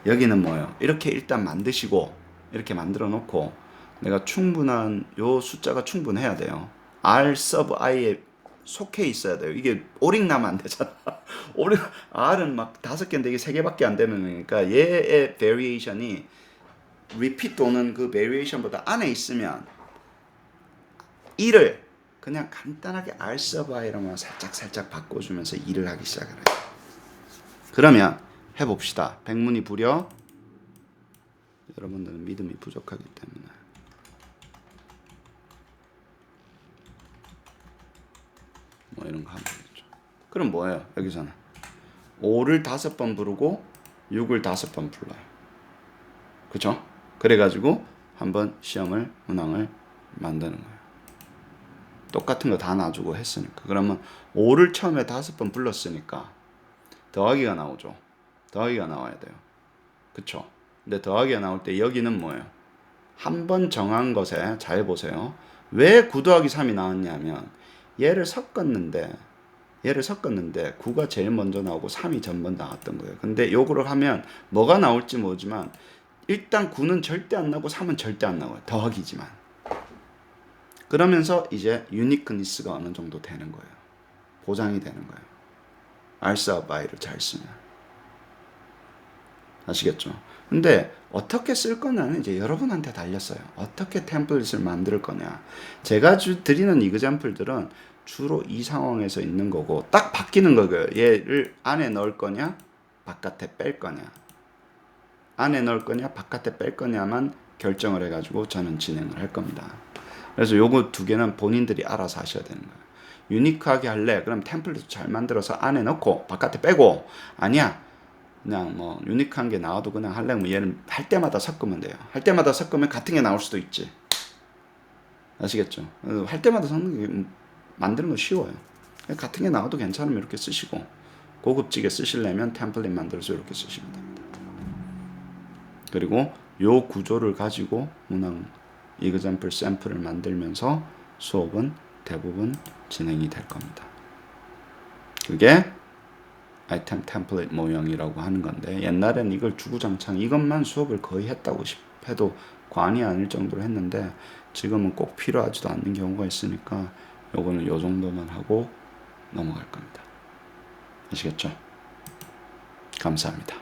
여기는 뭐예요? 이렇게 일단 만드시고 이렇게 만들어 놓고 내가 충분한 요 숫자가 충분해야 돼요. R sub i에 속해 있어야 돼요. 이게 오링 나면 안 되잖아. 오링 R은 막 5개인데 이게 3개밖에 안 되는 거니까 얘의 variation이 repeat 또는 그 variation보다 안에 있으면 1을 그냥 간단하게 R sub i로만 살짝 바꿔주면서 2를 하기 시작을 해요. 그러면 해봅시다. 백문이 불여. 여러분들은 믿음이 부족하기 때문에 뭐 이런 거 하면 되겠죠. 그럼 뭐예요? 여기서는 5를 5번 부르고 6을 5번 불러요. 그쵸? 그래가지고 한번 문항을 만드는 거예요. 똑같은 거 다 놔주고 했으니까. 그러면 5를 처음에 5번 불렀으니까 더하기가 나오죠. 더하기가 나와야 돼요. 그쵸? 근데 더하기가 나올 때 여기는 뭐예요? 한 번 정한 것에 잘 보세요. 왜 9 더하기 3이 나왔냐면 얘를 섞었는데 9가 제일 먼저 나오고 3이 전번 나왔던 거예요. 근데 요거를 하면 뭐가 나올지 모르지만 일단 9는 절대 안 나고 3은 절대 안 나와요. 더하기지만. 그러면서 이제 유니크니스가 어느 정도 되는 거예요. 보장이 되는 거예요. 알사 바이를 잘 쓰면. 아시겠죠? 근데 어떻게 쓸 거냐는 이제 여러분한테 달렸어요. 어떻게 템플릿을 만들 거냐. 제가 드리는 이그젬플들은 주로 이 상황에서 있는 거고 딱 바뀌는 거예요. 얘를 안에 넣을 거냐 바깥에 뺄 거냐. 안에 넣을 거냐 바깥에 뺄 거냐만 결정을 해가지고 저는 진행을 할 겁니다. 그래서 요거 두 개는 본인들이 알아서 하셔야 되는 거예요. 유니크하게 할래? 그럼 템플릿 잘 만들어서 안에 넣고 바깥에 빼고. 아니야, 그냥 뭐 유니크한 게 나와도 그냥 하려면 얘는 할 때마다 섞으면 돼요. 할 때마다 섞으면 같은 게 나올 수도 있지. 아시겠죠? 할 때마다 섞는 게 만드는 거 쉬워요. 같은 게 나와도 괜찮으면 이렇게 쓰시고, 고급지게 쓰시려면 템플릿 만들어서 이렇게 쓰시면 됩니다. 그리고 요 구조를 가지고 문항 이그젬플 샘플을 만들면서 수업은 대부분 진행이 될 겁니다. 그게 아이템 템플릿 모형이라고 하는 건데, 옛날엔 이걸 주구장창 이것만 수업을 거의 했다고 해도 과언이 아닐 정도로 했는데 지금은 꼭 필요하지도 않는 경우가 있으니까 요거는 요 정도만 하고 넘어갈 겁니다. 아시겠죠? 감사합니다.